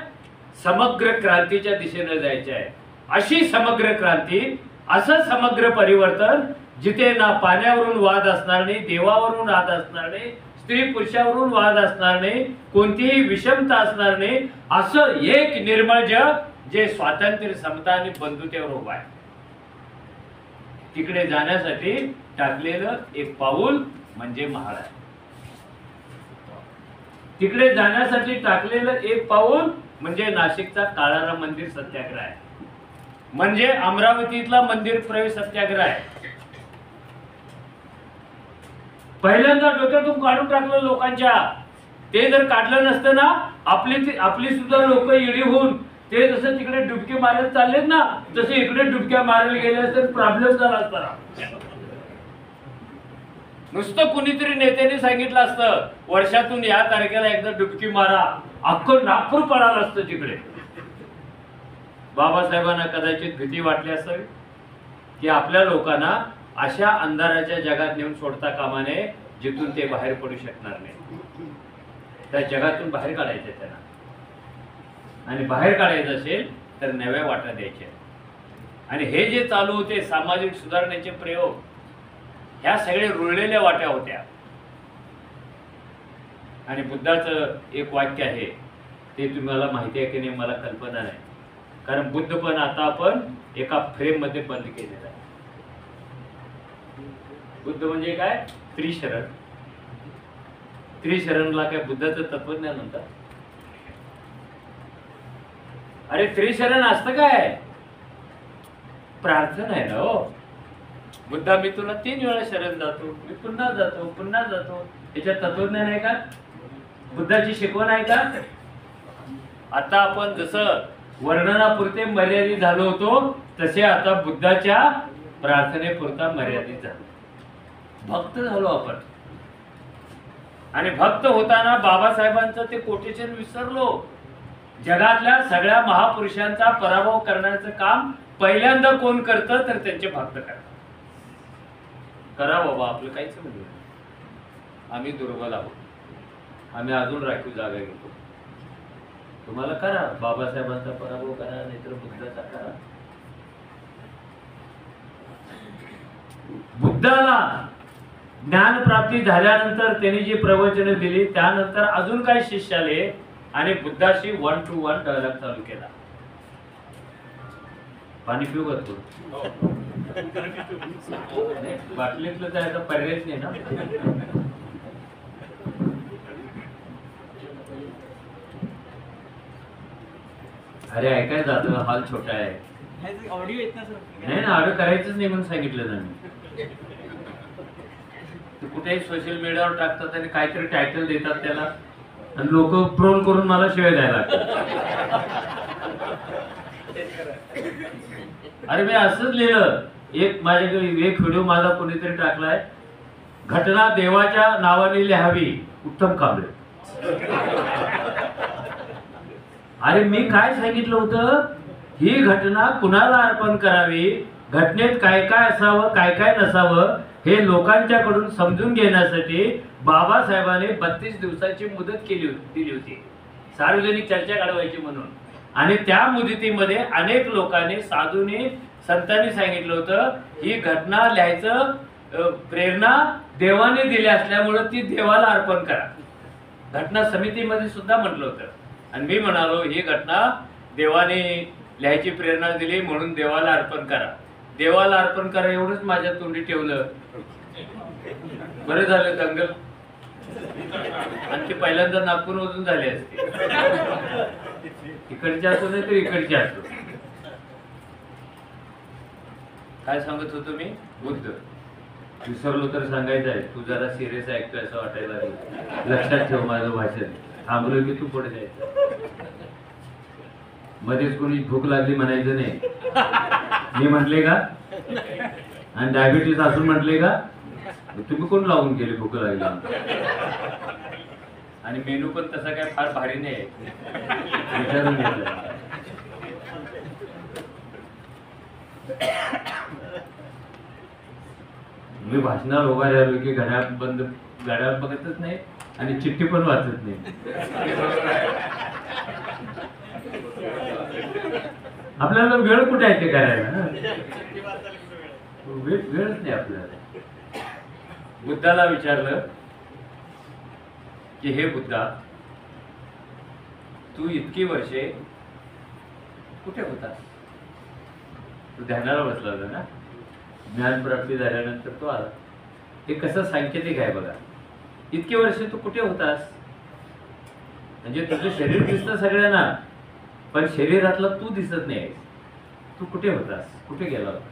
समग्र क्रांतीच्या दिशेने जायचे आहे. अशी समग्र क्रांती, असं समग्र परिवर्तन जिथे ना पाण्यावरून वाद असणार नाही, देवावरून वाद असणार नाही, स्त्री पुरुषावरून वाद असणार नाही, कोणतीही विषमता असणार नाही, असं एक निर्मळ जग जे स्वातंत्र्य, समता आणि बंधुतेवर उभं आहे. तिकडे जाण्यासाठी टाकलेलं एक पाऊल म्हणजे महाराज. तिकडे जाण्यासाठी टाकलेलं एक पाऊल म्हणजे नाशिकचा काळाराम मंदिर सत्याग्रह आहे, म्हणजे अमरावतीतला मंदिर प्रवेश सत्याग्रह आहे. पहिल्यांदा डोक्यातून काढून टाकलं लोकांच्या. ते जर काढलं नसतं ना, आपली सुद्धा लोक येडी होऊन ते जसं तिकडे डुबके मारायला चाललेत ना, तसे इकडे डुबक्या मारायला गेले असते, प्रॉब्लेम झाला असता. नुसतं कुणीतरी नेत्याने सांगितलं असतं वर्षातून या तारखेला एकदा डुबकी मारा, अख्खं नागपूर पळालं असतं तिकडे. बाबासाहेबांना कदाचित भीती वाटली असावी की आपल्या लोकांना अशा अंधाराच्या जगात नेऊन सोडता कामा नये जिथून ते बाहेर पडू शकणार नाही. त्या जगातून बाहेर काढायचे त्यांना, आणि बाहेर काढायचं असेल तर नव्या वाटा द्यायच्या. आणि हे जे चालू होते सामाजिक सुधारणेचे प्रयोग, ह्या सगळे रुळलेल्या वाट्या होत्या. आणि बुद्धाचं एक वाक्य आहे, ते तुम्हाला माहिती आहे की नाही मला कल्पना नाही, कारण बुद्ध पण आता आपण एका फ्रेम मध्ये बंद केलेला आहे. बुद्ध म्हणजे काय? त्रिशरण. त्रिशरणला काय बुद्धाचं तत्वज्ञान म्हणतात? अरे त्रिशरण असतं काय? प्रार्थना आहे ना हो. बुद्धा मी तुला 3 वेळा शरण जातो, मी पुन्हा जातो, पुन्हा जातो. याच्यात तत्वज्ञान आहे का? बुद्धाची शिकवण आहे का? आता आपण जसं वर्णनापुरते मर्यादित झालो होतो, तसे आता बुद्धाच्या प्रार्थनेपुरता मर्यादित झालो, भक्त झालो आपण. आणि भक्त होताना बाबासाहेबांचं ते कोटेशन विसरलो. जगातल्या सगळ्या महापुरुषांचा पराभव करण्याचं काम पहिल्यांदा कोण करतं तर त्यांचे भक्त करतात. करा बाबा, आपलं काहीच म्हणणं नाही. आम्ही दुर्बल आहोत, आम्ही अजून राखीव जागा घेतो. तुम्हाला करा, बाबासाहेबांचा पराभव करा, नाहीतर बुद्धाचा करा. बुद्धाला ज्ञानप्राप्ती झाल्यानंतर त्यांनी जी प्रवचने दिली त्यानंतर अजून काही शिष्य आले आणि बुद्धाशी 1 to 1 डायलॉग चालू केला. पाणी पिऊ का तू? बाटलीतलं जायचा पर्यायच नाही ना. अरे ऐकाय जातं, हॉल छोटा आहे. ऑडिओ येत ना सर. नाही ना, ऑडिओ करायचंच नाही म्हणून सांगितलं ना मी. कुठेही सोशल मीडियावर टाकतात आणि काहीतरी टायटल देतात त्याला आणि लोक ट्रोल करून मला शिवाय द्यायला लागतात. अरे मी असंच लिहिलं, एक माझ्याकडे एक व्हिडिओ माझा कोणीतरी टाकलाय, घटना देवाच्या नावाने लिहावी, उत्तम कांबळे. अरे मी काय सांगितलं होतं, ही घटना कुणाला अर्पण करावी, घटनेत काय काय असावं काय काय नसावं हे लोकांच्याकडून समजून घेण्यासाठी बाबासाहेबांनी 32 दिवसाची मुदत दिली होती सार्वजनिक चर्चा घडवायची म्हणून. आणि त्या मुदतीमध्ये अनेक लोकांनी, साधूंनी, संतांनी सांगितलं होतं ही घटना लिहायचं प्रेरणा देवाने दिली असल्यामुळं ती देवाला अर्पण करा. घटना समितीमध्ये सुद्धा म्हटलं होतं. आणि मी म्हणालो ही घटना देवाने लिहायची प्रेरणा दिली म्हणून देवाला अर्पण करा. देवाला अर्पण करा एवढंच माझ्या तोंडी ठेवलं. बरं झालं दंगल, आणि ते पहिल्यांदा नागपूरमधून झाले असते. इकडचे असो नाही तर इकडचे असो. काय सांगत होतो मी? बुद्ध. विसरलो तर सांगायचं आहे, तू जरा सिरियस ऐकतोय असं वाटायला लागलं. लक्षात ठेव माझं भाषण. थांबलो की तू पुढे जायचं. मध्येच कोणी भूक लागली म्हणायचं नाही. मी म्हटले का? आणि डायबिटीस असून म्हटले का? तुम्ही कोण लावून गेले भूक लागली? आणि मेनू पण तसा काय फार भारी नाही, विचारून घेतलं. मी भाषणाला उभा राहिलो की घड्याळ बघतच नाही आणि चिठ्ठी पण वाचत नाही. आपल्याला वेळ कुठे आहे ते करायला? वेळच नाही आपल्याला. बुद्धाला विचारलं की हे बुद्धा, तू इतकी वर्षे कुठे होतास? तू ध्यानाला बसला होता ना, ज्ञानप्राप्ती झाल्यानंतर तो आला. हे कसं सांकेतिक आहे बघा. इतके वर्ष तू कुठे होतास? म्हणजे तुझं शरीर दिसतं सगळ्यांना, पण शरीरातला तू दिसत नाही. तू कुठे होतास? कुठे गेला होता?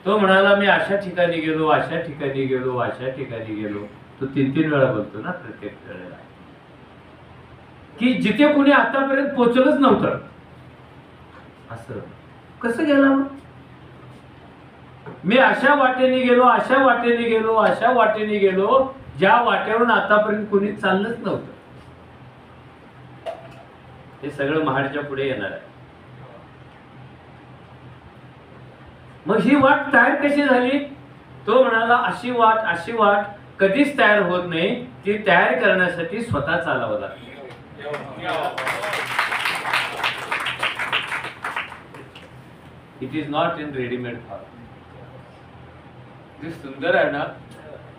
तो म्हणाला मी अशा ठिकाणी गेलो, अशा ठिकाणी गेलो, अशा ठिकाणी गेलो. तो 3-3 वेळा बोलतो ना प्रत्येक वेळेला, की जिथे कुणी आतापर्यंत पोहोचलंच नव्हतं. असं कसं गेला? मी अशा वाटेने गेलो, अशा वाटेने गेलो, अशा वाटेने गेलो, ज्या वाटेवरून आतापर्यंत कुणी चाललंच नव्हतं. हे सगळं महाडच्या पुढे येणार आहे. मग ही वाट तयार कशी झाली? तो म्हणाला अशी वाट कधीच तयार होत नाही. ती तयार करण्यासाठी स्वतः चालावं लागतं. It is not in readymade form. सुंदर आहे ना.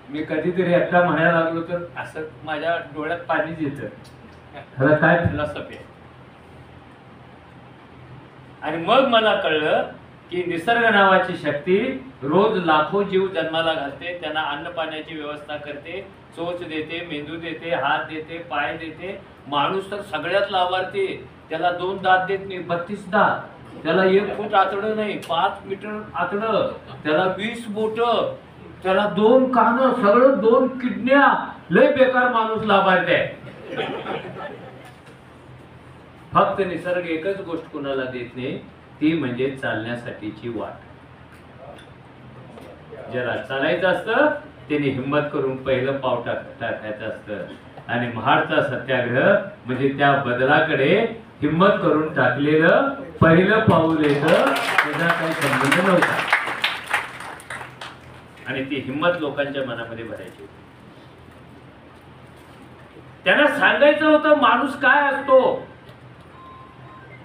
मी कधीतरी एकटा म्हणायला लागलो तर असं माझ्या डोळ्यात पाणीच येतं. ह्याला काय फिलॉसॉफी आहे? आणि मग मला कळलं की निसर्ग नावाची शक्ती रोज लाखो जीव जन्माला घालते, त्यांना अन्न पाण्याची व्यवस्था करते, चोच देते, मेंदू देते, हात देते, पाय देते. माणूस तर सगळ्यात लाभार्थी. त्याला 2 दात देत नाही, 32 दात. त्याला 1 फूट आतडं नाही, 5 मीटर आतडं. त्याला 20 बोट, त्याला 2 कानं, सगळं 2 किडन्या. लय बेकार माणूस लाभार्थी आहे. फक्त निसर्ग एकच गोष्ट कुणाला देत नाही, ती म्हणजे चालण्यासाठीची वाट. ज्याला चालायचं असतं त्याने हिंमत करून पहिलं पाव टाकायचं असतं. आणि महाडचा सत्याग्रह म्हणजे त्या बदलाकडे हिंमत करून टाकलेलं पहिलं पाऊल येतं. त्याचा काही संबंध नव्हता. आणि ती हिंमत लोकांच्या मनामध्ये भरायची होती. त्यांना सांगायचं होतं माणूस काय असतो.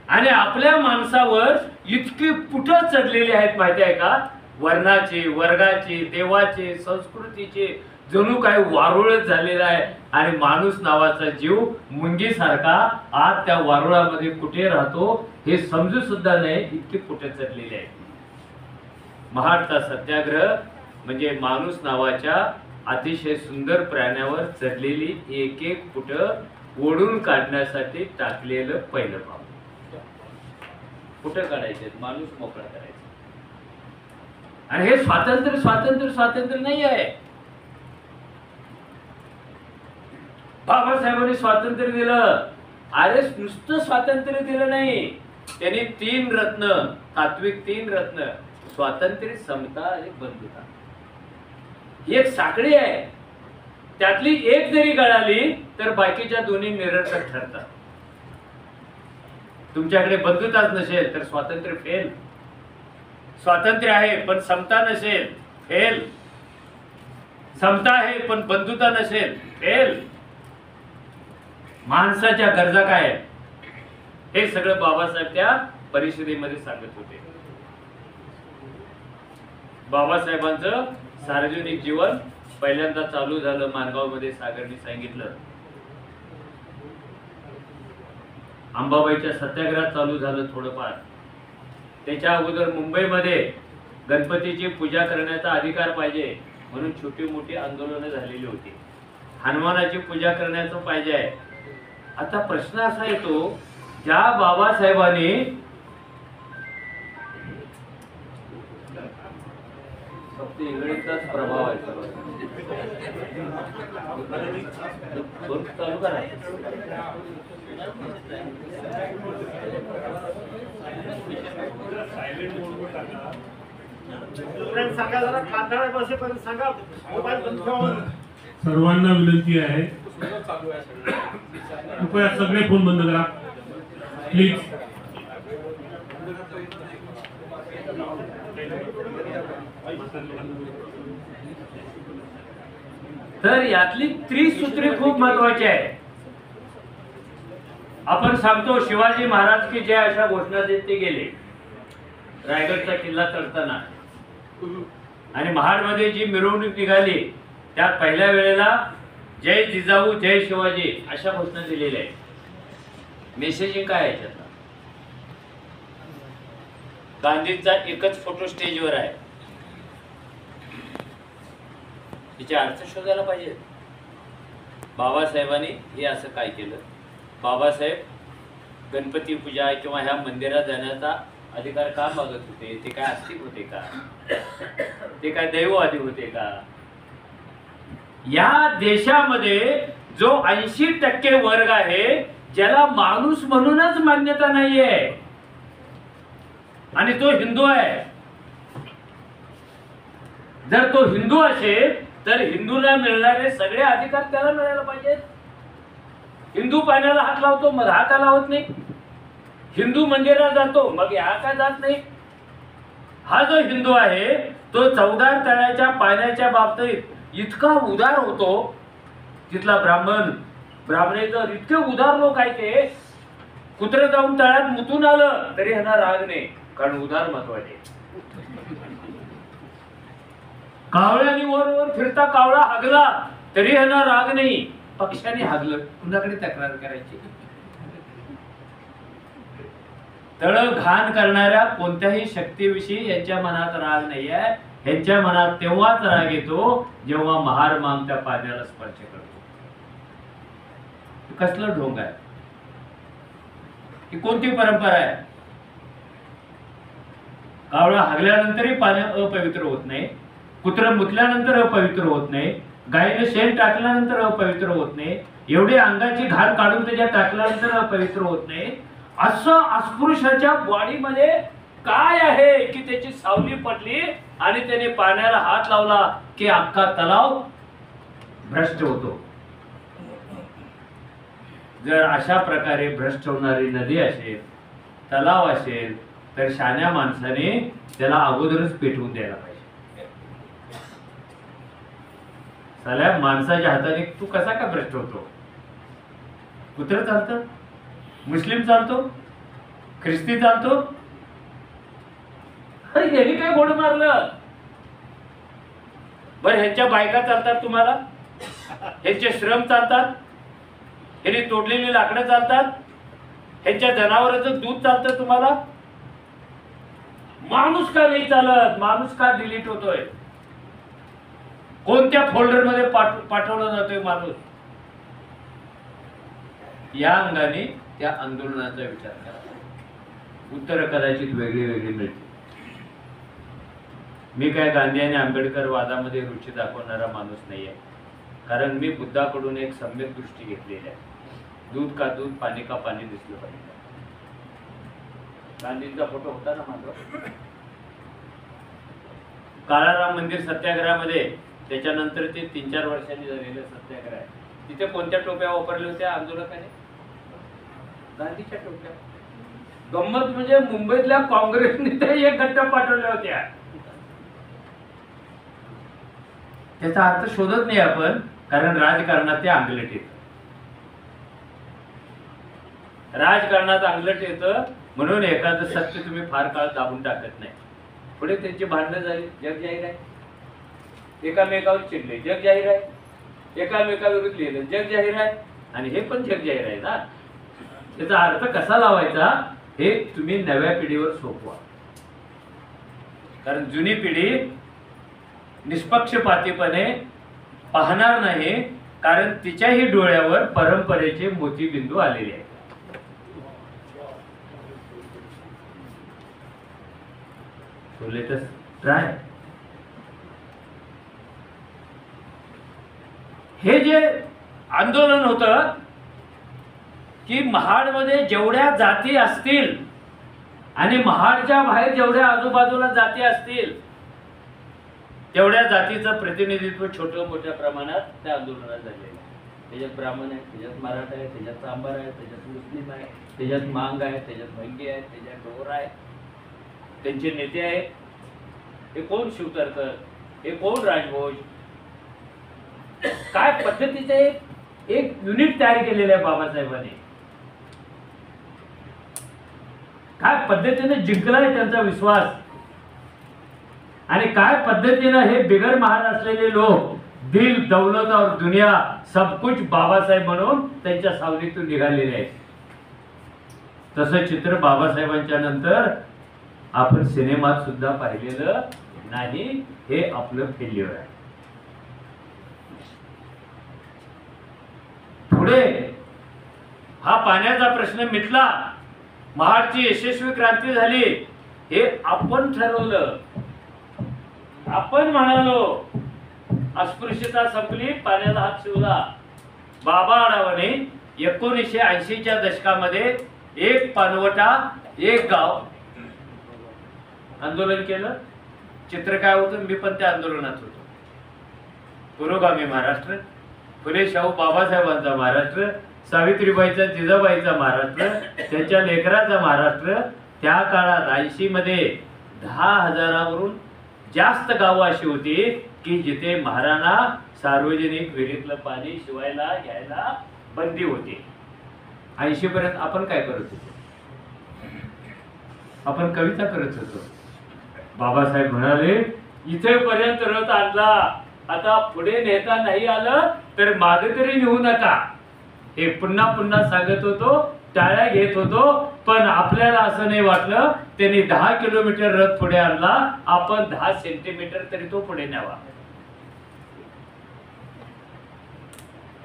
आणि आपल्या माणसावर इतकी पुठ चढलेली आहेत माहिती आहे का, वर्णाची, वर्गाची, देवाची, संस्कृतीची, जणू काही वारुळच झालेला आहे. आणि माणूस नावाचा जीव मुंगीसारखा आज त्या वारुळामध्ये कुठे राहतो हे समजू सुद्धा नाही, इतकी पुठ चढलेली आहे. महाडचा सत्याग्रह म्हणजे माणूस नावाच्या अतिशय सुंदर प्राण्यावर चढलेली एक एक पुठ ओढून काढण्यासाठी टाकलेलं पहिलं पाऊल. कुठं काढायचे, माणूस मोकळा करायचा. आणि हे स्वातंत्र्य स्वातंत्र्य स्वातंत्र्य नाही आहे. बाबासाहेबांनी स्वातंत्र्य दिलं, अरे नुसतं स्वातंत्र्य दिलं नाही, त्यांनी 3 रत्न, तात्विक 3 रत्न, स्वातंत्र्य, समता आणि बंधुता, ही एक साखळी आहे. त्यातली एक जरी गळाली तर बाकीच्या दोन्ही निरर्थक ठरतात. तुमच्याकडे बंधुताच नसेल तर स्वातंत्र्य फेल. स्वातंत्र्य आहे पण समता नसेल, फेल. समता आहे पण बंधुता नसेल, फेल. माणसाच्या गरजा काय आहेत हे सगळं बाबासाहेब त्या परिषदेमध्ये सांगत होते. बाबासाहेबांचं सार्वजनिक जीवन पहिल्यांदा चालू झालं माणगावमध्ये, सागरने सांगितलं. अंबाबाईच्या सत्याग्रहात चालू झालं थोडंफार. त्याच्या अगोदर मुंबईमध्ये गणपतीची पूजा करण्याचा अधिकार पाहिजे म्हणून छोटी मोठी आंदोलनं झालेली होती. हनुमानाची पूजा करण्याचं पाहिजे आहे. आता प्रश्न असा येतो, ज्या बाबासाहेबांनी फक्त इंग्रजीचाच प्रभाव आहे चालू करा. सर्वांना विनंती आहे, कृपया सगळे फोन बंद करा प्लीज. तर यातली त्रिसूत्री खूप महत्वाची आहे. आपण सांगतो शिवाजी महाराज की जय अशा घोषणा देत ते गेले रायगडचा किल्ला चढताना. आणि महाडमध्ये जी मिरवणूक निघाली त्यात पहिल्या वेळेला जय जिजाऊ जय शिवाजी अशा घोषणा दिलेल्या आहेत. मेसेजिंग काय आहे त्याचा? गांधींचा एकच फोटो स्टेजवर आहे. तिचे अर्थ शोधायला पाहिजे. बाबासाहेबांनी हे असं काय केलं? बाबासाहेब गणपती पूजा किंवा ह्या मंदिरात जाण्याचा अधिकार का मागत होते? ते काय आस्तिक होते का? ते काय दैववादी होते का? या देशामध्ये जो 80% वर्ग आहे ज्याला माणूस म्हणूनच मान्यता नाहीये आणि तो हिंदू आहे. जर तो हिंदू असेल तर हिंदूला मिळणारे सगळे अधिकार त्याला मिळायला पाहिजेत. हिंदू पाण्याला हात लावतो मग हा का लावत नाही? हिंदू मंदिरात जातो मग हा का जात नाही? हा जो हिंदू आहे तो 14 तळ्याच्या पाण्याच्या बाबतीत इतका उदार होतो. तिथला ब्राह्मणेतर इतके उदार लोक आहेत ते, कुत्र जाऊन तळ्यात मुतून आलं तरी ह्यांना राग नाही, कारण उदार महत्वाचे. कावळ्याने वर फिरता कावळा हागला तरी ह्यांना राग नाही, पक्षाने हागलं कुणाकडे तक्रार करायची? तळ घाण करणाऱ्या कोणत्याही शक्तीविषयी यांच्या मनात राग नाही आहे. यांच्या मनात तेव्हाच राग येतो जेव्हा महार माम त्या पाण्याला स्पर्श करतो. कसलं ढोंग आहे? ही कोणती परंपरा आहे? कावळा हागल्यानंतरही पाणी अपवित्र होत नाही, कुत्र मुतल्यानंतर अपवित्र होत नाही, गायीने शेण टाकल्यानंतर अपवित्र होत नाही, एवढी अंगाची घाण काढून त्याच्या टाकल्यानंतर अपवित्र होत नाही. असं अस्पृश्याच्या बॉडीमध्ये काय आहे की त्याची सावली पडली आणि त्याने पाण्याला हात लावला की अख्खा तलाव भ्रष्ट होतो. जर अशा प्रकारे भ्रष्ट होणारी नदी असेल, तलाव असेल, तर शहाण्या माणसाने त्याला अगोदरच पेटवून द्यायला पाहिजे. साल्या माणसाच्या हाताने तू कसा का भ्रष्ट होतो? कुत्र चालतं, मुस्लिम चालतो, ख्रिस्ती चालतो. अरे यांनी काय गोड मारलं? बरं ह्यांच्या बायका चालतात तुम्हाला, ह्यांचे श्रम चालतात, ह्यांनी तोडलेली लाकडं चालतात, ह्यांच्या जनावरांचं दूध चालतं तुम्हाला. माणूस का नाही चालत? माणूस का डिलीट होतोय? कोणत्या फोल्डर मध्ये पाठवला जातोय माणूस? या अंगाने त्या आंदोलनाचा विचार करा. उत्तर कदाचित वेगळी वेगळी मिळतील. मी काय गांधी आणि आंबेडकर वादामध्ये रुची दाखवणारा माणूस नाहीये, कारण मी बुद्धाकडून एक सम्यक दृष्टी घेतलेली आहे. दूध का दूध, पाणी का पाणी दिसलं पाहिजे. गांधींचा फोटो होता ना माझा. काळाराम मंदिर सत्याग्रहामध्ये, त्याच्यानंतर ते 3-4 वर्षांनी झालेलं सत्याग्रह आहे. तिथे कोणत्या टोप्या वापरल्या होत्या आंदोलकाने? गांधीच्या टोप्या. गंमत म्हणजे मुंबईतल्या काँग्रेसने ते एक गट्टा पाठवल्या होत्या. त्याचा अर्थ शोधत नाही आपण, कारण राजकारणात ते अंगलट येत. राजकारणात अंगलट येतं म्हणून एखादं सत्य तुम्ही फार काळ दाबून टाकत नाही. पुढे त्यांची भांडणं झाली, जग जाहीर आहे. एकामेकावर चिडले, जग जाहीर आहे. एकामेकाविरुद्ध लिहिलं, जग जाहीर आहे. आणि हे पण जग जाहीर आहे ना. त्याचा अर्थ कसा लावायचा हे तुम्ही नव्या पिढीवर सोपवा. कारण जुनी पिढी निष्पक्षपातीपणे पाहणार नाही, कारण तिच्याही डोळ्यावर परंपरेचे मोतीबिंदू आलेले आहेत. So let us try. हे जे आंदोलन होतं की महाडमध्ये जेवढ्या जाती असतील आणि महाडच्या बाहेर जेवढ्या आजूबाजूला जाती असतील तेवढ्या जातीचं प्रतिनिधित्व छोटं मोठ्या प्रमाणात त्या आंदोलनात झालेलं आहे. त्याच्यात ब्राह्मण आहे, त्याच्यात मराठा आहे, त्याच्यात सांबार आहे, त्याच्यात मुस्लिम आहे, त्याच्यात मांग आहे, त्याच्यात भंगी आहे, त्याच्यात डोर आहे, त्यांचे नेते आहेत. हे कोण शिवतरकर, हे कोण राजभोज, काय पद्धतीचे एक युनिट तयार केलेलं आहे बाबासाहेबांनी. काय पद्धतीने जिंकलाय त्यांचा विश्वास आणि काय पद्धतीने हे बिगर महान असलेले लोक दिल दौलत और दुनिया सब कुछ बाबासाहेब म्हणून त्यांच्या सावलीतून निघालेले आहेत. तसं चित्र बाबासाहेबांच्या नंतर आपण सिनेमात सुद्धा पाहिलेलं नाही. हे आपलं फेल्युअर आहे. पुढे हा पाण्याचा प्रश्न मिटला, महाडची यशस्वी क्रांती झाली, हे आपण ठरवलं. आपण म्हणालो अस्पृश्यता संपली, पाण्याला हात शिवला. बाबा आढावाने 1980च्या दशकामध्ये एक पानवटा एक गाव आंदोलन केलं. चित्र काय होतं? मी पण त्या आंदोलनात होतो. पुरोगामी महाराष्ट्र, फुले शाहू बाबासाहेबांचा महाराष्ट्र, सावित्रीबाईचा जिजाबाईचा महाराष्ट्र, त्यांच्या लेकराचा महाराष्ट्र. त्या काळात 80 मध्ये 10,000वरून जास्त गावं अशी होती की जिथे महाराणा सार्वजनिक विहिरीतलं पाणी शिवायला घ्यायला बंदी होती. 80 पर्यंत आपण काय करत होतो? आपण कविता करत होतो. बाबासाहेब म्हणाले इथेपर्यंत रथ आणला, आता पुढे नेता नाही आलं तर मागे तरी नेऊ नका. हे पुन्हा पुन्हा सांगत होतो, टाळ्या घेत होतो, पण आपल्याला असं नाही वाटलं. त्यांनी 10 किलोमीटर रथ पुढे आणला, आपण 10 सेंटीमीटर तरी तो पुढे न्यावा.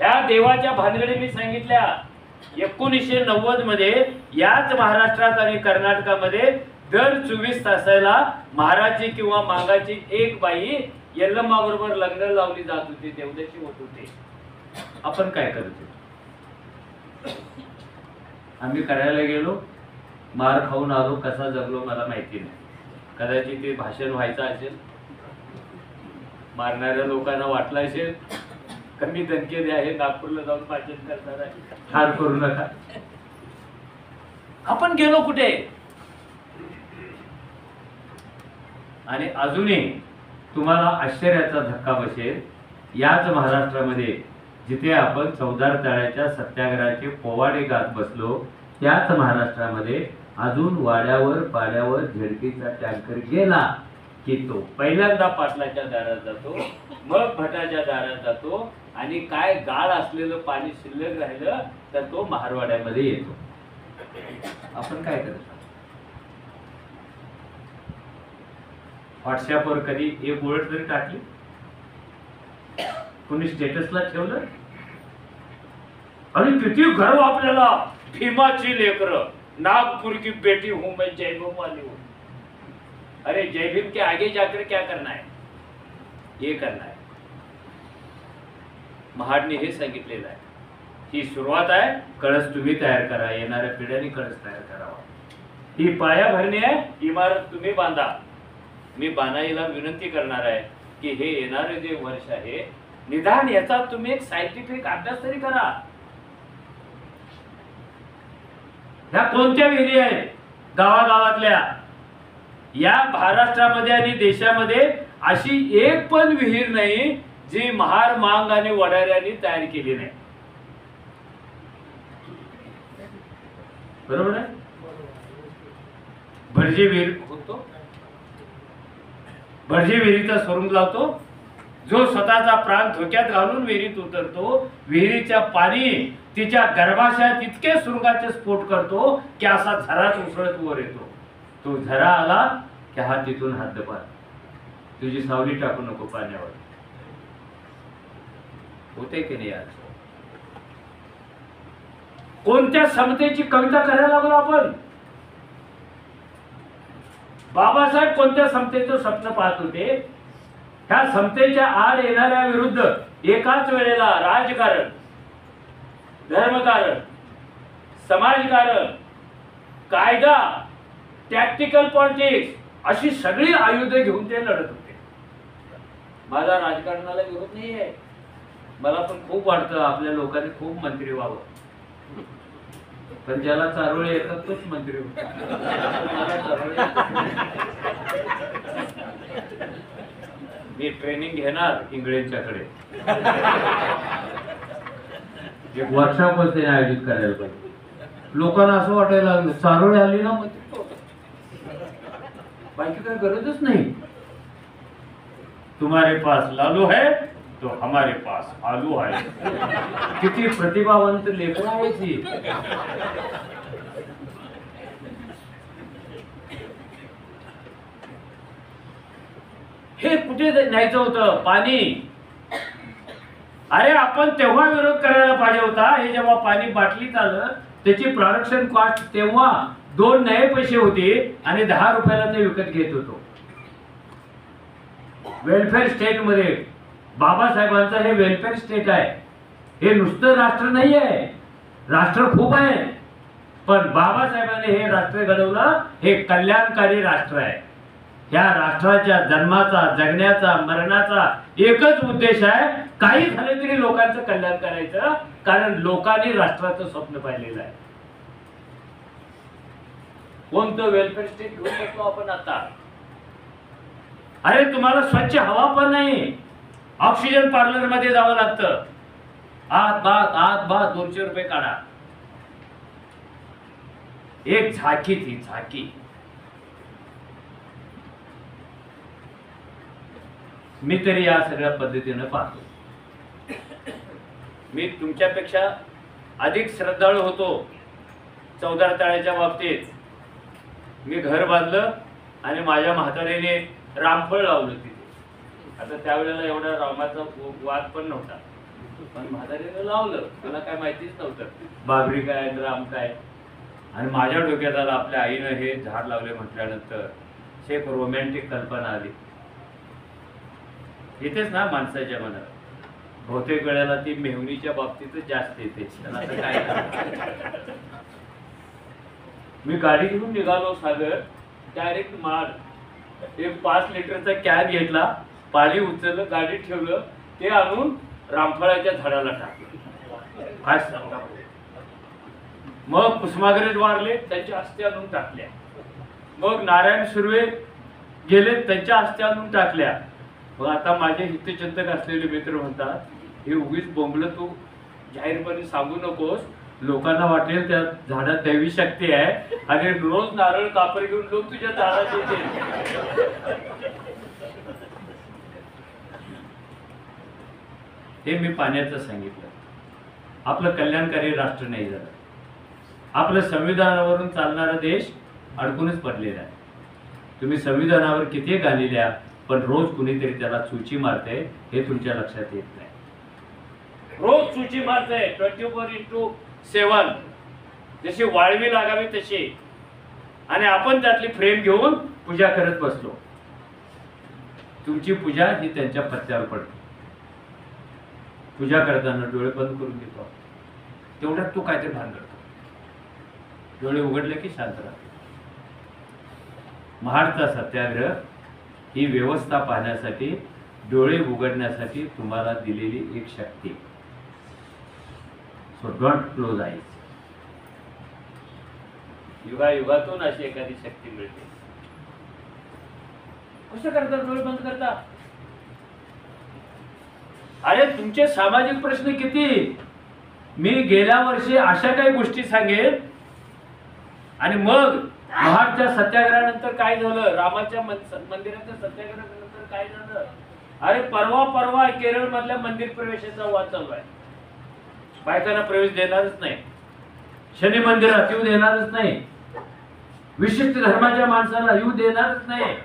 या देवाच्या भानगडी मी सांगितल्या. 1990 मध्ये याच महाराष्ट्रात आणि कर्नाटकामध्ये दर 24 तासाला महाराजी किंवा मांगाची एक बाई यल्लम्मा बरोबर लग्न लावली जात होती, देवदासी होत होते. आपण काय करत होतो? आम्ही करायला गेलो, मार खाऊन आलो, कसा जगलो मला माहिती नाही. कदाचित ते भाषण व्हायचं असेल, मारणाऱ्या लोकांना वाटलं असेल कमी धनके द्या, हे नागपूरला जाऊन भाषण करणार आहे, ठार करू नका. आपण गेलो कुठे? आणि अजूनही तुम्हाला आश्चर्याचा धक्का बसेल, याच महाराष्ट्रामध्ये जिथे आपण चौदार तळ्याच्या सत्याग्रहाचे पोवाडे गात बसलो, त्याच महाराष्ट्रामध्ये अजून वाड्यावर पाड्यावर झेडपीचा टँकर गेला की तो पहिल्यांदा पाटलाच्या दारात जातो, मग भटाच्या दारात जातो, आणि काय गाळ असलेलं पाणी शिल्लक राहिलं तर तो महारवाड्यामध्ये येतो. आपण काय करतो? व्हॉट्सअपवर कधी एक ओळख तरी टाकली? कोणी स्टेटसला ठेवलं? आणि किती गर्व आपल्याला, भीमाची लेकरं, नागपुर की बेटी हूं मैं, जय भीम वाली हूं. अरे जय भीम के आगे जाकर क्या करना है? ये करना है. महाडने हे सांगितलेलं आहे, ही सुरुवात आहे, कळस तुम्ही तयार करा, येणाऱ्या पिढ्यांनी कळस तयार करावा. ही पायाभरणी आहे, इमारत तुम्ही बांधा. मी बानाईला विनंती करणार आहे की हे येणारे जे वर्ष आहे, निदान याचा तुम्ही एक सायंटिफिक अभ्यास तरी करा. ह्या कोणत्या विहिरी आहेत गावागावातल्या? या महाराष्ट्रामध्ये आणि देशामध्ये अशी एक पण विहीर नाही जी महार, मांग आणि वडाऱ्यांनी तयार केली नाही. बरोबर आहे? भटजी विहीर होतो, भटजी विहिरीचा सुरुंग लावतो, जो स्वतःचा प्राण धोक्यात घालून विहिरीत उतरतो, विहिरीच्या पाणी तिच्या गर्भाशयात इतके सुरुंगाचे स्फोट करतो की असा झराच उसळत वर येतो. तो झरा आला की हा तिथून हद्दपार, तुझी सावली टाकू नको पाण्यावर. होते की नाही? आज कोणत्या समतेची कविता करायला लागलो आपण? बाबासाहेब कोणत्या समतेचं स्वप्न पाहत होते? ह्या समतेच्या आड येणाऱ्या विरुद्ध एकाच वेळेला राजकारण, धर्मकारण, समाजकारण, कायदा, टॅक्टिकल पॉलिटिक्स अशी सगळी आयुधे घेऊन ते लढत होते. माझा राजकारणाला विरोध नाही आहे, मला पण खूप वाटतं आपल्या लोकांनी खूप मंत्री व्हावं, पण ज्याला चारोळे येतात तोच मंत्री होतो. मी ट्रेनिंग घेणार इंग्रजांच्याकडे, एक वर्कशॉप ते आयोजित करायला पाहिजे. लोकांना असं वाटायला लागलं चारोळे आली ना मग बाकी काय गरजच नाही. तुम्हारे पास लालू है तो हमारे पास आलू है. किती प्रतिभावंत लेखन आहे ती. हे कुठे न्यायचं होतं? पाणी. अरे आपण तेव्हा विरोध करायला पाहिजे होता. हे जेव्हा पाणी बाटलीत आलं त्याची प्रोडक्शन कॉस्ट तेव्हा 2 नये पैसे होते आणि 10 रुपयाला ते विकत घेत होतो. वेलफेअर स्टेट मध्ये बाबासाहेबांचं हे वेलफेअर स्टेट आहे. हे नुसतं राष्ट्र नाही आहे, राष्ट्र खूप आहे, पण बाबासाहेबांनी हे राष्ट्र घडवलं. हे कल्याणकारी राष्ट्र आहे. या राष्ट्राच्या जन्माचा, जगण्याचा, मरणाचा एकच उद्देश आहे, काही झाले तरी लोकांचं कल्याण करायचं, कारण लोकांनी राष्ट्राचं स्वप्न पाहिलेलं आहे. कोणतं वेलफेअर स्टेट घेऊन बसलो आपण आता? अरे तुम्हाला स्वच्छ हवा पण नाही, ऑक्सिजन पार्लर मध्ये जावं लागतं. आत बात 200 रुपये काढा. एक झाकी थी झाकी. मी तरी या सगळ्या पद्धतीनं पाहतो. मी तुमच्यापेक्षा अधिक श्रद्धाळू होतो चौदार तळ्याच्या बाबतीत. मी घर बांधलं आणि माझ्या म्हातारीने रामफळ लावलं तिथे. आता त्यावेळेला एवढा रामाचा वाद पण नव्हता, पण म्हातारीने लावलं. मला काय माहितीच नव्हतं बाबरी काय राम काय. आणि माझ्या डोक्यात आलं आपल्या आईनं हे झाड लावले म्हटल्यानंतर एक रोमॅन्टिक कल्पना आली. येतेच ना माणसाच्या मनात. बहुतेक वेळेला ती मेहुणीच्या बाबतीतच जास्त येते. काय मी गाडी घेऊन निघालो सागर, डायरेक्ट माड. एक 5 लिटरचा कॅन घेतला, पाणी उचललं, गाडीत ठेवलं, ते आणून रामफळाच्या झाडाला टाकलं. काय सांगा. मग कुसुमाग्रज वारले, त्यांच्या हस्ते आणून टाकल्या. मग नारायण सुर्वे गेले, त्यांच्या हस्ते आणून टाकल्या. मग आता माझे हितचिंतक असलेले मित्र म्हणतात, हे उगीच बोंबलं तू जाहीरपणे सांगू नकोस, लोकांना वाटेल त्या झाडात दैवी शक्ती आहे आणि रोज नारळ कापर घेऊन लोक तुझ्या झाडात येतील. हे मी पाण्याचं सांगितलं. आपलं कल्याणकारी राष्ट्र नाही झालं. आपलं संविधानावरून चालणारा देश अडकूनच पडलेला आहे. तुम्ही संविधानावर किती घालिल्या, पण रोज कुणीतरी त्याला चुची मारते, हे तुमच्या लक्षात येत नाही. रोज चुची मारते 24/7, जशी वाळवी लागावी तशी, आणि आपण त्यातली फ्रेम घेऊन पूजा करत बसलो. तुमची पूजा ही त्यांच्या पत्त्यावर पडते. पूजा करताना डोळे बंद करून घेतो, तेवढ्यात तू काहीतरी भान करतो. डोळे उघडले की शांत राहतो. महाडचा सत्याग्रह ही व्यवस्था पाहण्यासाठी, डोळे उघडण्यासाठी तुम्हाला दिलेली एक शक्ती. So don't close eyes. युगायुगातून अशी एखादी शक्ती मिळते. कसं करता डोळे बंद करता? अरे तुमचे सामाजिक प्रश्न किती. मी गेल्या वर्षी अशा काही गोष्टी सांगेन, आणि मग महाडच्या सत्याग्रहानंतर काय झालं, रामाच्या मंदिराच्या सत्याग्रहानंतर काय झालं. अरे परवा केरळ मधल्या मंदिर प्रवेशाचा वाद चालू आहे. बायकांना प्रवेश देणारच नाही, शनी मंदिरात येऊ देणारच नाही, विशिष्ट धर्माच्या माणसाला येऊ देणारच नाही.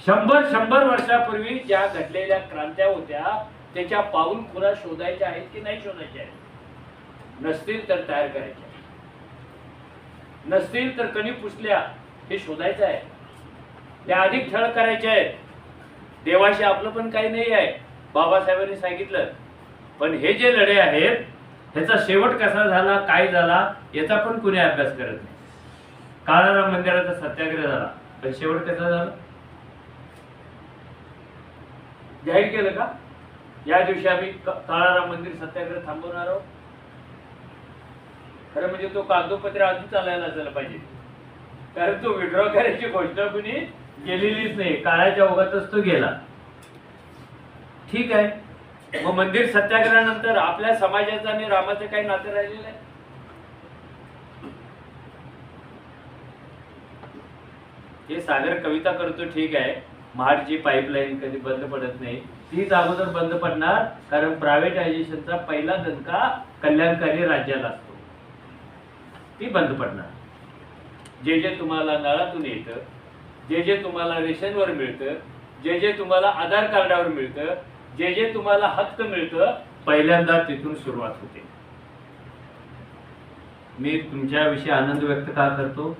100 वर्षापूर्वी ज्या घडलेल्या क्रांत्या होत्या त्याच्या पाऊलखुणा शोधायच्या आहेत की नाही शोधायच्या आहेत. नसतील तर तयार करायच्या, नसतील तर कणी पुसल्या हे शोधायचं आहे. त्या अधिक ठळ करायच्या आहेत. देवाशी आपलं पण काही नाही आहे, बाबासाहेबांनी सांगितलं. पण हे जे लढे आहेत ह्याचा शेवट कसा झाला, काय झाला, याचा पण कुणी अभ्यास करत नाही. काळाराम मंदिराचा सत्याग्रह झाला, पण शेवट कसा झाला जाहीर केलं का? या दिवशी आम्ही काळाराम मंदिर सत्याग्रह थांबवणार आहोत. खरं म्हणजे तो कागदोपत्र अजून चालायला झालं पाहिजे, कारण तो विड्रॉ करायची घोषणा कुणी केलेलीच नाही. काळाच्या ओघातच तो गेला. ठीक आहे, मग मंदिर सत्याग्रहानंतर आपल्या समाजाचं आणि रामाचं काही नातं राहिलेलं आहे? हे सागर कविता करतो ठीक आहे, महाडची पाईपलाईन कधी बंद पडत नाही, तीच अगोदर बंद पडणार, कारण प्रायव्हेटायझेशनचा पहिला दणका कल्याणकारी राज्याला असतो. ती बंद पडणार. जे जे तुम्हाला नळातून येतं, जे जे तुम्हाला रेशनवर मिळतं, जे जे तुम्हाला आधार कार्डावर मिळतं, जे जे तुम्हाला हक्क मिळतं, पहिल्यांदा तिथून सुरुवात होते. मी तुमच्याविषयी आनंद व्यक्त का करतो?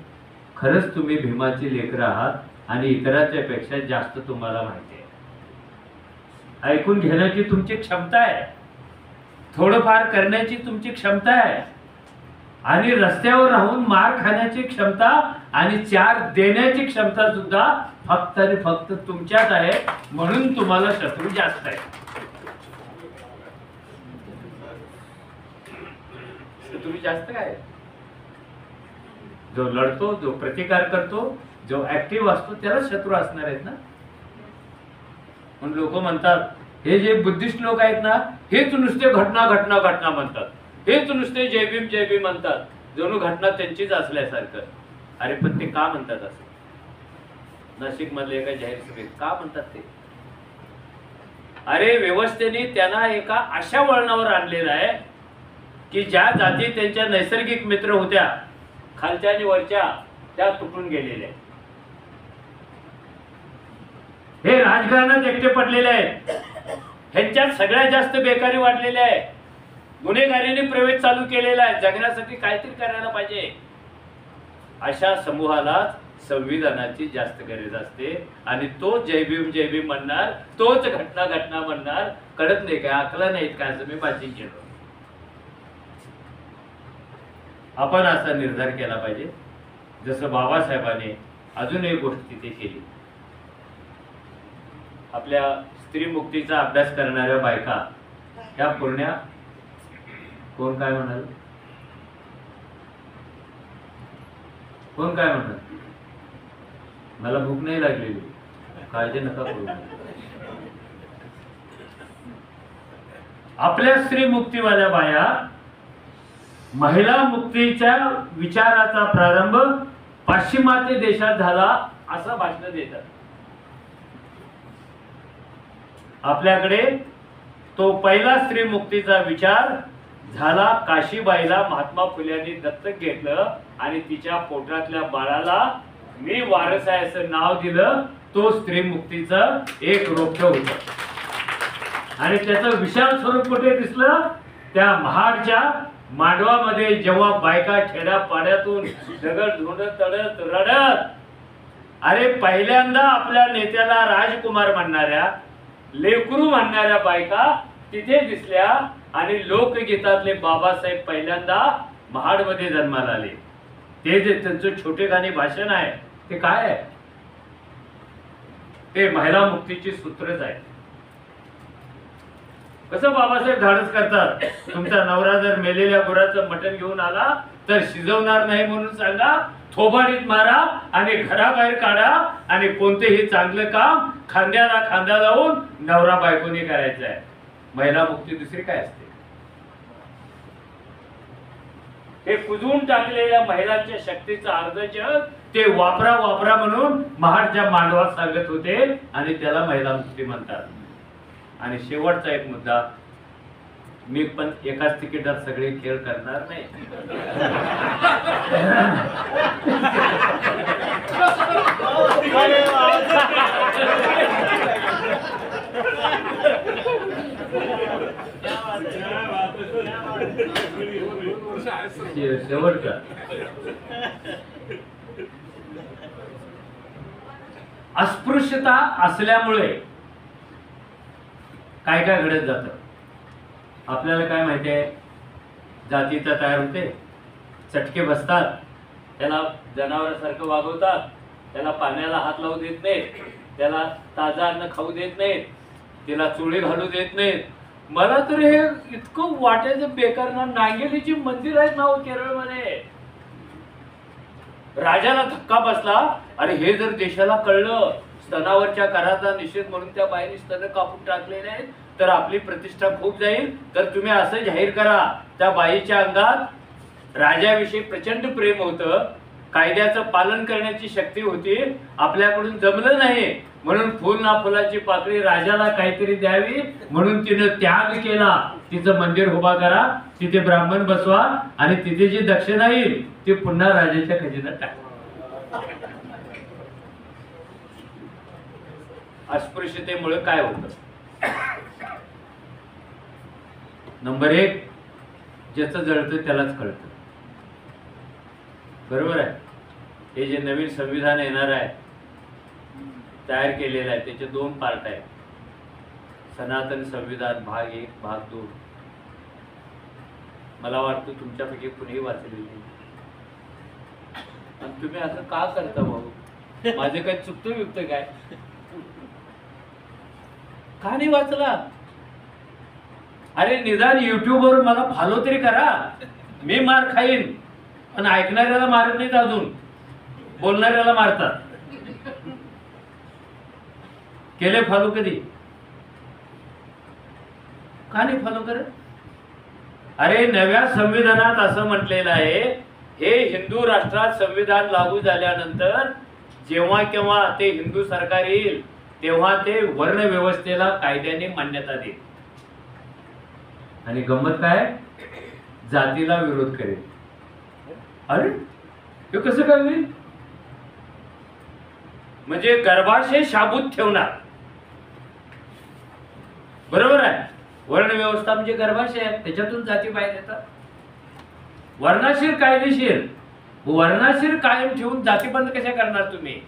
खरंच तुम्ही भीमाची लेकरं आहात आणि इतरांच्या पेक्षा जास्त तुम्हाला माहिती आहे. ऐकून घेण्याची तुमची क्षमता आहे, थोडंफार करण्याची तुमची क्षमता आहे, आणि रस्त्यावर राहून मार खाण्याची क्षमता आणि 4 देण्याची क्षमता सुद्धा फक्त आणि फक्त तुमच्यात आहे. म्हणून तुम्हाला शत्रू जास्त आहे. तुम्ही जास्त काय, जो लढतो, जो प्रतिकार करतो, जो ऍक्टिव्ह असतो त्याला शत्रू असणार आहेत ना. म्हणून लोक म्हणतात, हे जे बुद्धिस्ट लोक आहेत ना, हेच नुसते घटना घटना घटना म्हणतात, हेच नुसते जय भीम जय भीम म्हणतात, जणू घटना त्यांचीच असल्यासारखं. अरे पण ते का म्हणतात असं? नाशिक मधले एका जाहीर सभेत का म्हणतात ते? अरे व्यवस्थेने त्यांना एका अशा वळणावर आणलेलं आहे की ज्या जाती त्यांच्या नैसर्गिक मित्र होत्या, खालच्या आणि वरच्या, त्या तुटून गेलेल्या आहेत. हे राजकारणात एकटे पडलेले आहेत. ह्यांच्यात सगळ्यात जास्त बेकारी वाढलेली आहे. गुन्हेगारीने प्रवेश चालू केलेला आहे. जगण्यासाठी काहीतरी करायला पाहिजे. अशा समूहालाच संविधानाची जास्त गरज असते, आणि तो जय भीम म्हणणार, तोच घटना घटना म्हणणार. कळत नाही काय, अकला नाहीत काय, असं मी भाषण केलं. आपण असा निर्धार केला पाहिजे, जसं बाबासाहेबांनी अजून एक गोष्ट तिथे केली. आपल्या स्त्री मुक्तीचा अभ्यास करणाऱ्या बायका ह्या पूर्ण्या, कोण काय म्हणाल, कोण काय म्हणाल, मला भूक नाही लागलेली, काळजी नका करू. आपल्या स्त्री मुक्तीवाल्या बाया महिला मुक्तीच्या विचाराचा प्रारंभ पाश्चिमात्य देशात झाला असं भाषण देतात. आपल्याकडे तो पहिला स्त्री मुक्तीचा विचार झाला काशीबाईला महात्मा फुल्यांनी दत्तक घेतलं आणि तिच्या पोटातल्या बाळाला मी वारस आहे असं नाव दिलं. तो स्त्री मुक्तीचं एक रोप्य होतं आणि त्याचं विशाल स्वरूप कुठे दिसलं? त्या महाडच्या मांडवामध्ये जेव्हा बायका खेड्या पाड्यातून दगड धुंडत तडत रडत अरे पहिल्यांदा आपल्या नेत्याला राजकुमार म्हणणाऱ्या लेकरू म्हणणाऱ्या बायका तिथे दिसल्या आणि लोकगीतातले बाबासाहेब पहिल्यांदा महाडमध्ये जन्माला आले. ते जे त्यांचं छोटेखानी भाषण आहे ते काय आहे? ते महिला मुक्तीची सूत्रच आहे. कसं बाबासाहेब धाडस करतात? तुमचा नवरा जर मेलेल्या गुराचं मटण घेऊन आला तर शिजवणार नाही म्हणून सांगा, थोबाडीत मारा आणि घराबाहेर काढा आणि कोणतेही चांगलं काम खांद्याला खांदा लावून नवरा बायकोनी करायचं आहे. महिला मुक्ती दुसरी काय असते? हे कुजून टाकलेल्या महिलांच्या शक्तीचं अर्ध जग ते वापरा वापरा म्हणून महाडच्या मांडवात सांगत होते आणि त्याला महिला मुक्ती म्हणतात. आणि शेवटचा एक मुद्दा, मी पण एकाच तिकिटात सगळे खेळ करणार नाही. शेवटचा अस्पृश्यता असल्यामुळे काय काय घडत जातं आपल्याला काय माहिती आहे? जातीचा तयार होते, चटके बसतात, त्याला जनावरासारखं वागवतात, त्याला पाण्याला हात लावू देत नाहीत, त्याला ताजं अन्न खाऊ देत नाहीत, तिला चुळे घालू देत नाहीत. मला तर हे इतकं वाटायचं बेकार ना. नांगेलीची मंदिर आहेत ना केरळमध्ये. राजाला धक्का बसला, अरे हे जर देशाला कळलं स्तनावरच्या कराचा निषेध म्हणून त्या बाईने स्तन कापून टाकले नाहीत तर आपली प्रतिष्ठा खूप जाईल, तर तुम्ही असं जाहीर करा. त्या बाईच्या अंगात राजाविषयी प्रचंड प्रेम होतं, कायद्याचं पालन करण्याची शक्ती होती, आपल्याकडून जमलं नाही म्हणून फुल ना फुलाची पाकळी राजाला काहीतरी द्यावी म्हणून तिनं त्याग केला. तिचं मंदिर उभा करा, तिथे ब्राह्मण बसवा आणि तिथे जी दक्षिणा येईल ती पुन्हा राजाच्या खजिन्यात टाका. अस्पृश्यतेमुळे काय होतं? नंबर 1, ज्याचं जळतं त्यालाच कळतं. बरोबर आहे? हे जे नवीन संविधान येणार आहे, तयार केलेलं आहे, त्याचे 2 पार्ट आहेत. सनातन संविधान भाग 1, भाग 2. मला वाटतं तुमच्यापैकी कुणीही वाचलेली नाही. आणि तुम्ही असं का करता भाऊ? माझे काय चुकतं युक्त काय? का नाही वाचला? अरे निदान युट्यूबवर मला फॉलो तरी करा. मी मार खाईन पण ऐकणाऱ्याला मारत नाहीत, अजून बोलणाऱ्याला मारतात. केले फॉलो कधी? का नाही फॉलो करत? अरे नव्या संविधानात असं म्हटलेलं आहे, हे हिंदू राष्ट्रात संविधान लागू झाल्यानंतर जेव्हा केव्हा ते हिंदू सरकार येईल तेव्हा ते वर्ण व्यवस्थेला कायद्याने मान्यता देईल. आणि गंमत काय? जातीला विरोध करेल. अरे हे कसं काय होईल? म्हणजे गर्भाशय शाबूत ठेवणार. बरोबर आहे? वर्ण व्यवस्था म्हणजे गर्भाशय आहे, त्याच्यातून जाती बाहेर येतात. वर्णाशीर कायदेशीर, वर्णाशीर कायम ठेवून जाती बंद कशा करणार तुम्ही?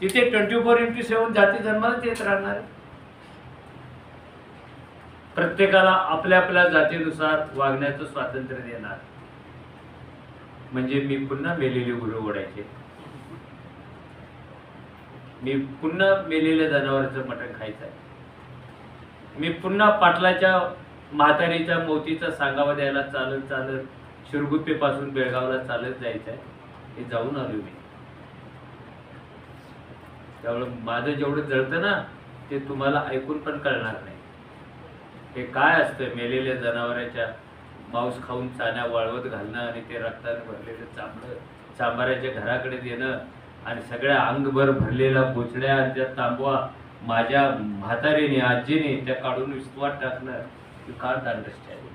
तिथे 24x7 जाती जन्मालाच येत राहणार. प्रत्येकाला आपल्या आपल्या जातीनुसार वागण्याचं स्वातंत्र्य देणार. म्हणजे मी पुन्हा मेलेली गुरु ओढायचे, मी पुन्हा मेलेल्या जनावरांचं मटण खायचं आहे, मी पुन्हा पाटलाच्या म्हातारीच्या मोतीचा सांगावा द्यायला चालत चालत शिरगुप्पेपासून बेळगावला चालत जायचं आहे. हे जाऊन आलो मी. त्यामुळे माझं जेवढं जळतं ना ते तुम्हाला ऐकून पण कळणार नाही. हे काय असतं? मेलेल्या जनावरांच्या मांस खाऊन चाण्या वाळवत घालणं आणि ते रक्ताने भरलेलं चांभाराच्या घराकडे देणं आणि सगळ्या अंगभर भरलेला बोचड्या आणि त्या तांबवा माझ्या म्हातारीने आजीने त्या काढून विस्तवात टाकणं. You can't understand.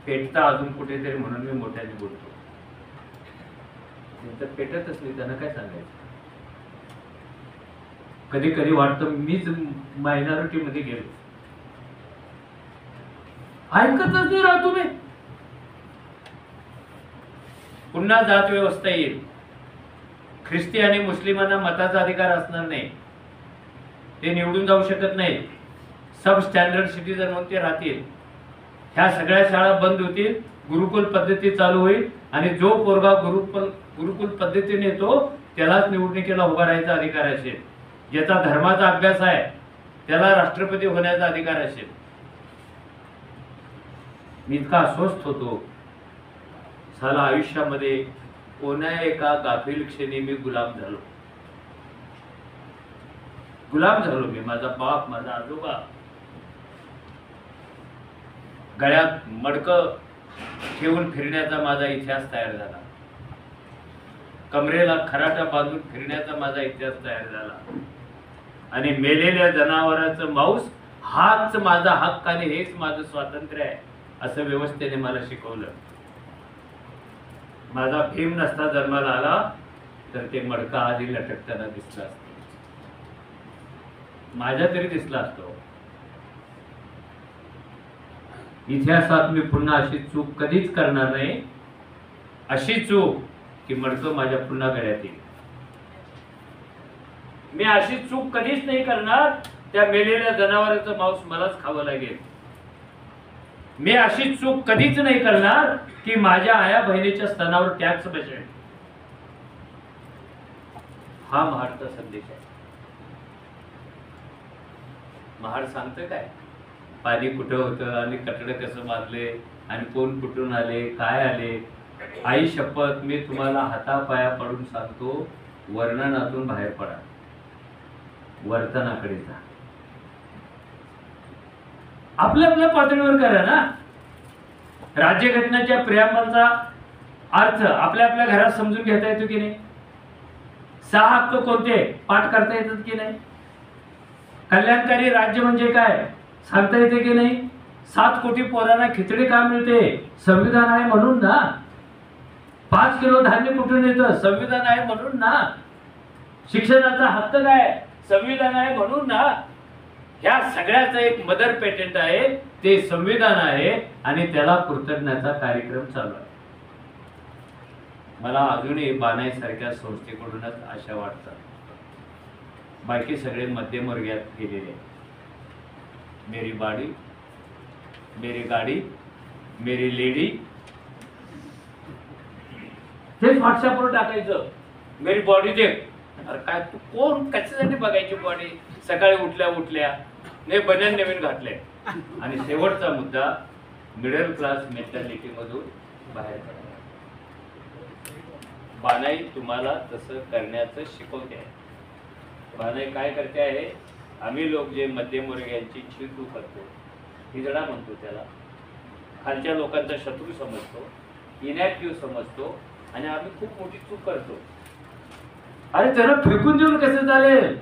पेटता अजून कुठेतरी म्हणून मी मोठ्याने बोलतो. त्यांचं पेटतच नाही, त्यांना काय सांगायचं? कधी कधी वाटतं मीच मायनॉरिटी मध्ये गेलो. ऐकतच नाही राहा तुम्ही. पुन्हा जात व्यवस्था येईल. ख्रिस्ती आणि मुस्लिमांना मताचा अधिकार असणार नाही. ते निवडून जाऊ शकत नाही. सब स्टँडर्ड सिटीजन म्हणून ते राहतील. ह्या सगळ्या शाळा बंद होतील. गुरुकुल पद्धती चालू होईल आणि जो पोरगा गुरुकुल पद्धतीने येतो त्यालाच निवडणुकीला उभा राहायचा अधिकार असेल. ज्याचा धर्माचा अभ्यास आहे त्याला राष्ट्रपती होण्याचा अधिकार असेल. मी इतका अस्वस्थ होतो. साला आयुष्यामध्ये कोण्या एका गाफील क्षणी मी गुलाम झालो. मी. माझा बाप, माझा आजोबा गळ्यात मडकं ठेवून फिरण्याचा माझा इतिहास तयार झाला. कमरेला खराटा बांधून फिरण्याचा माझा इतिहास तयार झाला. आणि मेलेल्या जनावरांचं मांस हाच माझा हक्क आणि हेच माझं स्वातंत्र्य आहे असं व्यवस्थेने मला शिकवलं. माझा भीम नसता जन्माला आला तर ते मडका आधी लटकताना दिसला असतं. माझ्या तरी दिसला असतो. इतिहासात मी पुन्हा अशी चूक कधीच करणार नाही. अशी चूक की मडकं माझ्या पुन्हा गळ्यात येईल. मी अशी चूक कधीच नाही करणार त्या मेलेल्या जनावरांचं मांस मलाच खावं लागेल. मी अशी चूक कधीच नाही करणार की माझ्या आया बहिणीच्या स्तनावर टॅक्स बसेल. हा महाडचा संदेश आहे. महाड सांगतं काय? पाणी कुठं होतं आणि कटडं कसं मारले आणि कोण कुठून आले, काय आले. आई शपथ मी तुम्हाला हातापाया पडून सांगतो, वर्णनातून बाहेर पडा, वर्तनाकडे जा. आपल्या आपल्या पातळीवर करा ना. राज्यघटनेच्या प्रियांबलचा अर्थ आपल्या आपल्या घरात समजून घेता येतो की नाही? 6 हक्क कोणते पाठ करता येतात की नाही? कल्याणकारी राज्य म्हणजे काय सांगता येते की नाही? 7 कोटी पोरांना खिचडी का मिळते? संविधान आहे म्हणून ना. 5 किलो धान्य कुठून येतं? संविधान आहे म्हणून ना. शिक्षणाचा हक्क काय? संविधान आहे म्हणून ना. ह्या सगळ्याचं एक मदर पेटेंट आहे, ते संविधान आहे आणि त्याला कृतज्ञतेचा कार्यक्रम चालू आहे. मला अजूनही बानाई सारख्या संस्थेकडूनच आशा वाटतात. बाकी सगळे मध्यमवर्गीयात गेलेले. मेरी बाडी, मेरी गाडी, मेरी लेडी तेच व्हॉट्सअपवर टाकायचं. मेरी बॉडी देख. अरे काय तू कोण कशासाठी बघायची बॉडी? सकाळी उठल्या नाही बन्यान नवीन घातले. आणि शेवटचा मुद्दा मिडल क्लास मेंटॅलिटी मधून बाहेर पडा. बानाई तुम्हाला तसं करण्याचं शिकवते आहे. बानाई काय करते आहे? आम्ही लोक जे मध्यमवर्गीयांची चिंतू करतो, हिजडा म्हणतो त्याला, खालच्या लोकांचा शत्रू समजतो, इनॅक्टिव्ह समजतो आणि आम्ही खूप मोठी चूक करतो. अरे त्याला फेकून देऊन कसं चालेल?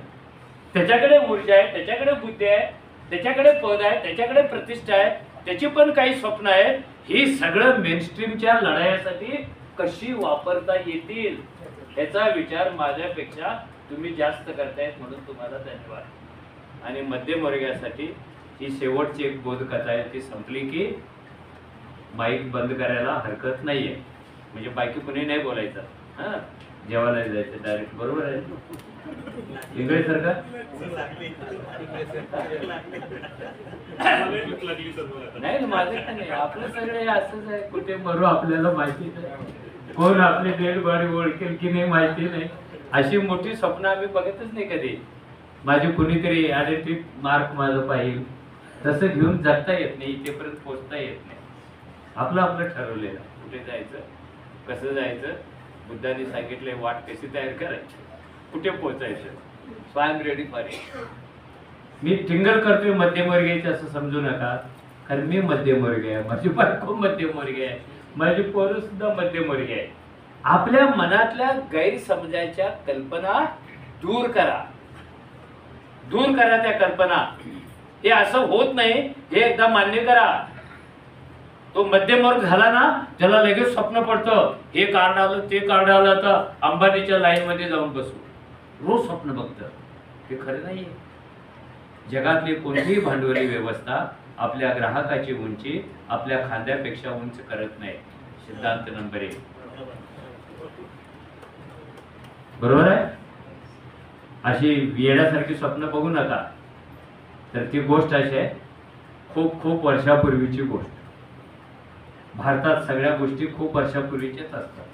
त्याच्याकडे ऊर्जा आहे, त्याच्याकडे बुद्धी आहे, त्याच्याकडे पद आहे, त्याच्याकडे प्रतिष्ठा आहे, त्याची पण काही स्वप्न आहेत. ही सगळं मेनस्ट्रीमच्या लढाईसाठी कशी वापरता येतील याचा विचार माझ्यापेक्षा तुम्ही जास्त करतायत म्हणून तुम्हाला धन्यवाद. आणि मध्यमवर्गीयासाठी ही शेवटची एक बोधकथा आहे. ती संपली की माईक बंद करायला हरकत नाहीये. म्हणजे बाकी कुणी नाही बोलायचं. हा, जेवायला जायचं डायरेक्ट. बरोबर आहे इंग्रज सारखं? नाही माझं काय नाही. आपलं सगळे असंच आहे. कुठे मरू आपल्याला माहिती नाही. कोण आपली डेड बॉडी ओळखेल की नाही माहिती नाही. अशी मोठी स्वप्न आम्ही बघतच नाही कधी. माझी कुणीतरी आले ट्रिप मार्क माझं पाहिजे तसं घेऊन जगता येत नाही, इथेपर्यंत पोहोचता येत नाही. आपलं आपलं ठरवलेलं कुठे जायचं, कसं जायचं. बुद्धाने सांगितले वाट कशी तयार करायची, कुठे पोहोचायचं. So I am ready for it. मी टिंगल करतोय मध्यमवर्गीयाचे असं समजू नका, कारण मी मध्यमवर्गीय आहे, माझी बायको मध्यमवर्गीय आहे, माझी पोरं सुद्धा मध्यमवर्गीय आहे. आपल्या मनातल्या गैरसमजाच्या कल्पना दूर करा, दूर करा त्या कल्पना. हे असं होत नाही हे एकदा मान्य करा. तो मध्यमवर्ग झाला ना, त्याला लगेच स्वप्न पडतं, हे कार्ड आलं ते कार्ड आलं तर अंबानीच्या लाईन मध्ये जाऊन बसू, रोज स्वप्न बघतं. हे खरं नाहीये. जगातली कोणतीही भांडवली व्यवस्था आपल्या ग्राहकाची उंची आपल्या खांद्यापेक्षा उंच करत नाही. सिद्धांत नंबर 1. बरोबर आहे. अशी येण्यासारखी स्वप्न बघू नका. तर ती गोष्ट अशी आहे, खूप खूप वर्षापूर्वीची गोष्ट. भारतात सगळ्या गोष्टी खूप वर्षापूर्वीच्याच असतात.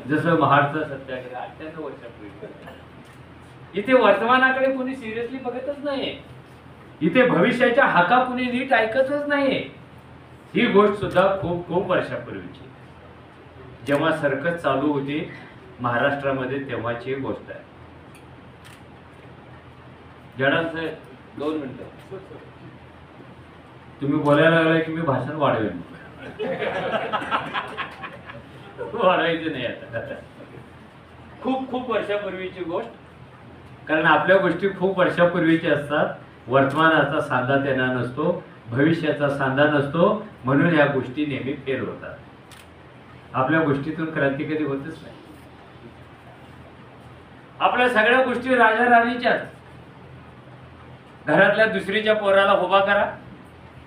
जसं महाडचा सत्याग्रह 98 वर्षापूर्वी. इथे वर्तमानाकडे कोणी सिरियसली बघतच नाही. इथे भविष्याच्या हाका कोणी नीट ऐकतच नाही. ही गोष्ट सुद्धा खूप खूप वर्षापूर्वीची, जेव्हा सर्कस चालू होती महाराष्ट्रामध्ये, तेव्हाची गोष्ट आहे. जडा साहेब 2 मिनिटं. तुम्ही बोलायला लागलाय की मी भाषण वाढवेन. वाढवायचं नाही आता. खूप खूप वर्षापूर्वीची गोष्ट, कारण आपल्या गोष्टी खूप वर्षापूर्वीच्या असतात. वर्तमानाचा सांधा त्यांना नसतो, भविष्याचा सांधा नसतो, म्हणून या गोष्टी नेहमी फेल होतात. आपल्या गोष्टीतून क्रांती कधी होतच नाही. आपल्या सगळ्या गोष्टी राजा राणीच्याच. घरातल्या दुसरीच्या पोराला उभा करा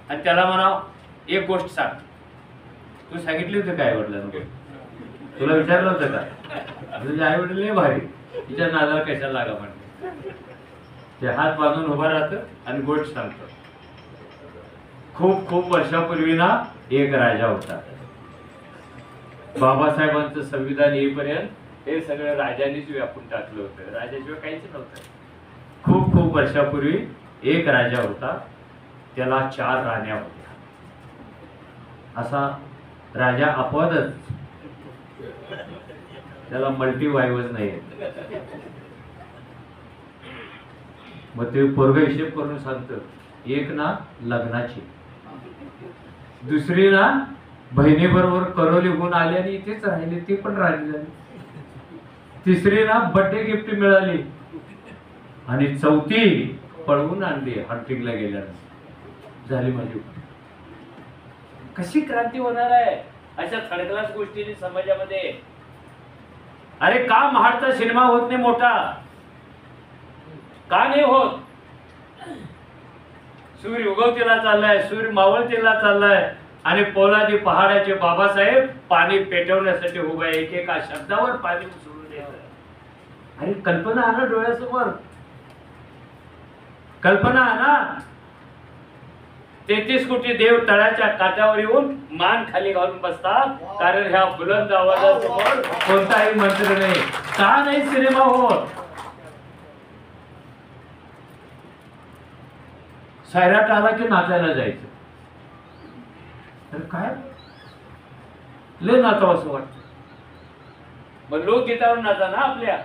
आणि त्याला म्हणा एक गोष्ट सांग. तू सांगितली होती काय वडिलांना? तुला विचारलं होतं का? तुझे आई वडील लय भारी, तिच्या नादाला कशाला लागा म्हणते. ते हात बांधून उभा राहतं आणि गोष्ट सांगतो. खूप खूप वर्षापूर्वी ना एक राजा होता. बाबासाहेबांचं संविधान येईपर्यंत हे सगळं राजांनीच व्यापून टाकलं होतं. राजाशिवाय काहीच नव्हतं. खूप खूप वर्षापूर्वी एक राजा होता, त्याला 4 राण्या होत्या. असा राजा अपवादच, त्याला मल्टीवाईवच नाही. मग ते पोरग हिशेब करून सांगतं, एक ना लग्नाची, दुसरी ना बहिणीबरोबर करोलीहून आली आणि इथेच राहिली, ती पण राहिली झाली, तिसरी ना बर्थडे गिफ्ट मिळाली, आणि चौथी पळवून आणली हंटिंगला गेल्यानंतर. झाली माझी. कशी क्रांती होणार आहे अशा थर्ड क्लास गोष्टींनी समाजामध्ये? अरे का महाडचा सिनेमा होत नाही मोठा? का नाही होत? सूर्य उगवतीला चाललाय, सूर्य मावळतीला चाललाय, आणि पोलादी पहाडाचे बाबासाहेब पाणी पेटवण्यासाठी उभा आहे. एकेका शब्दावर पाणी सोडून द्यायचं. अरे कल्पना आणा डोळ्यासमोर, कल्पना आणा. 33 कोटी देव तळ्याच्या काठावर येऊन मान खाली घालून बसतात, कारण ह्या बुलंद आवाजासमोर कोणताही मंत्र नाही. का नाही सिनेमा होत? सैराट आला की नाचायला जायचं. तर काय लय नाचावं असं वाटतं. मग लोकगीतावर नाचा ना आपल्या.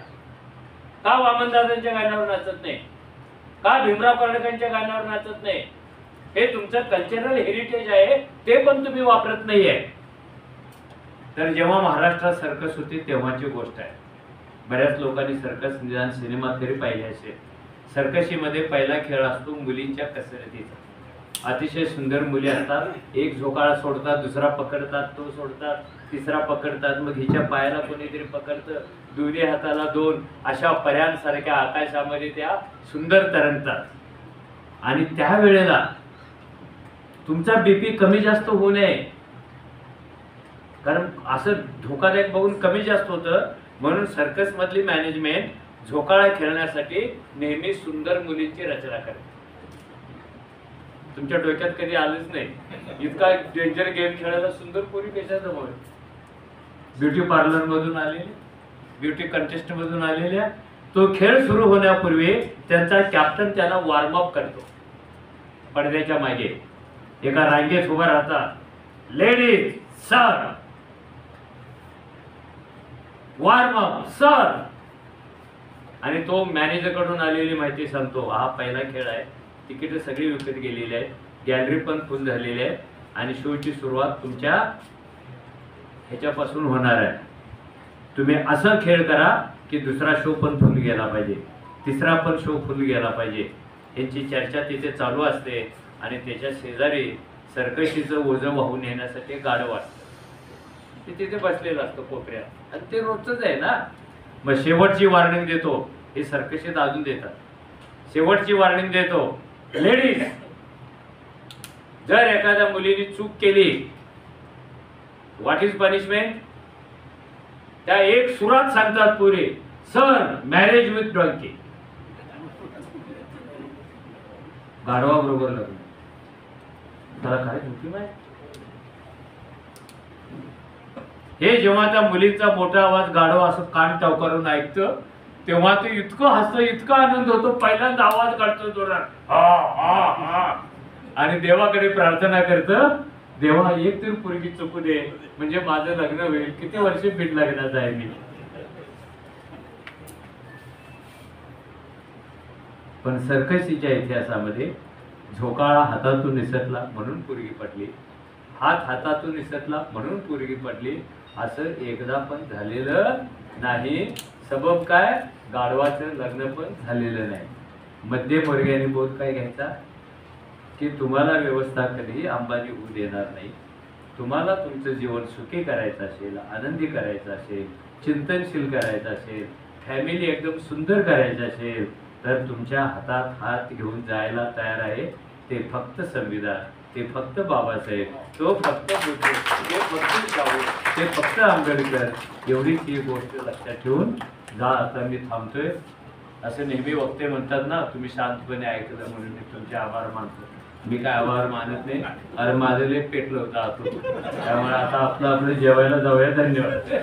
का वामनदादांच्या गाण्यावर नाचत नाही? का भीमराव कर्णकांच्या गाण्यावर नाचत नाही? हे तुमचं कल्चरल हेरिटेज आहे, ते पण तुम्ही वापरत नाहीये. तर जेव्हा महाराष्ट्रात सर्कस होती तेव्हाची गोष्ट आहे. बऱ्याच लोकांनी सर्कस निदान सिनेमात तरी पाहिले असेल. सर्कशीमध्ये पहिला खेळ असतो मुलींच्या कसरतीचा. अतिशय सुंदर मुली असतात. एक झोकाळा सोडतात, दुसरा पकडतात, तो सोडतात, तिसरा पकडतात, मग हिच्या पायाला कोणीतरी पकडतं, दोन्ही हाताला 2, अशा पर्यांसारख्या आकाशामध्ये त्या सुंदर तरंगतात. आणि त्यावेळेला तुमचा बीपी कमी जास्त होऊ नये, कारण असं धोकादायक बघून कमी जास्त होतं. म्हणून सर्कस मधली मॅनेजमेंट झोकाळा खेळण्यासाठी नेहमी सुंदर मुलींची रचना करते. तुमच्या डोक्यात कधी आलंच नाही इतका डेंजर गेम खेळायला सुंदर पोरी कशाजवळ? ब्युटी पार्लर मधून आलेले, ब्युटी कंटेस्ट मधून आलेल्या. तो खेळ सुरू होण्यापूर्वी त्यांचा कॅप्टन त्यांना वॉर्मअप करतो. पडद्याच्या मागे एका रांगेत उभा राहतात. Ladies sir, warm up sir. आणि तो मॅनेजरकडून आलेली माहिती सांगतो, हा पहिला खेळ आहे, तिकीट सगळी विकत गेलेली आहे, गॅलरी पण फुल झालेली आहे आणि शोची सुरुवात तुमच्या ह्याच्यापासून होणार आहे. तुम्ही असं खेळ करा की दुसरा शो पण फुल गेला पाहिजे, तिसरा पण शो फुल गेला पाहिजे. यांची चर्चा तिथे चालू असते आणि त्याच्या शेजारी सर्कशीचं ओझं वाहून येण्यासाठी गाडं वाटतं, ते तिथे बसलेलं असतं कोपऱ्यात आणि ते रोजच आहे ना. मग शेवटची वॉर्निंग देतो, हे सर्कशीत अजून देतात. शेवटची वॉर्निंग देतो, लेडीज, जर एखाद्या मुलीने चूक केली, व्हॉट इज पनिशमेंट? त्या एक सुरात सांगतात पुरे, सर मॅरेज विथ डॉंकी. गाढवा बरोबर लग्न. त्याला काय धोकी माहिती? हे जेव्हा त्या मुलीचा मोठा आवाज गाढवा असं कान टवकारून ऐकतं, तेव्हा ते इतकं हसतं, इतका आनंद होतो, पहिल्यांदा आवाज काढतो जोरात, हा हा हा, आणि देवाकडे प्रार्थना करतं, देवा एक तरी पोरगी चुकू दे म्हणजे माझं लग्न होईल. किती वर्ष बीड लग्नाचं आहे मी. पण सर्कशीच्या इतिहासामध्ये झोकाळा हातातून निसटला म्हणून पोरगी पडली, हात हातातून निसटला म्हणून पोरगी पडली, असं एकदा पण झालेलं नाही. सबब काय? गाढवाचं लग्न पण झालेलं नाही. मध्यमवर्गीयांनी बोध काय घ्यायचा की तुम्हाला व्यवस्था कधीही अंबानी होऊ देणार नाही. तुम्हाला तुमचं जीवन सुखी करायचं असेल, आनंदी करायचं असेल, चिंतनशील करायचं असेल, फॅमिली एकदम सुंदर करायचं असेल, तर तुमच्या हातात हात घेऊन जायला तयार आहे ते फक्त संविधान, ते फक्त बाबासाहेब, तो फक्त बुद्ध, ते फक्त शाहू, ते फक्त आंबेडकर. एवढीच ही गोष्ट लक्षात ठेवून जा. आता मी थांबतोय. असं नेहमी वक्ते म्हणतात ना, तुम्ही शांतपणे ऐकलं म्हणून मी तुमचे आभार मानतो. मी काय आभार मानत नाही, अरे माझं लेप पेटलं होतं आतून. त्यामुळे आता आपलं जेवायला जाऊया. धन्यवाद.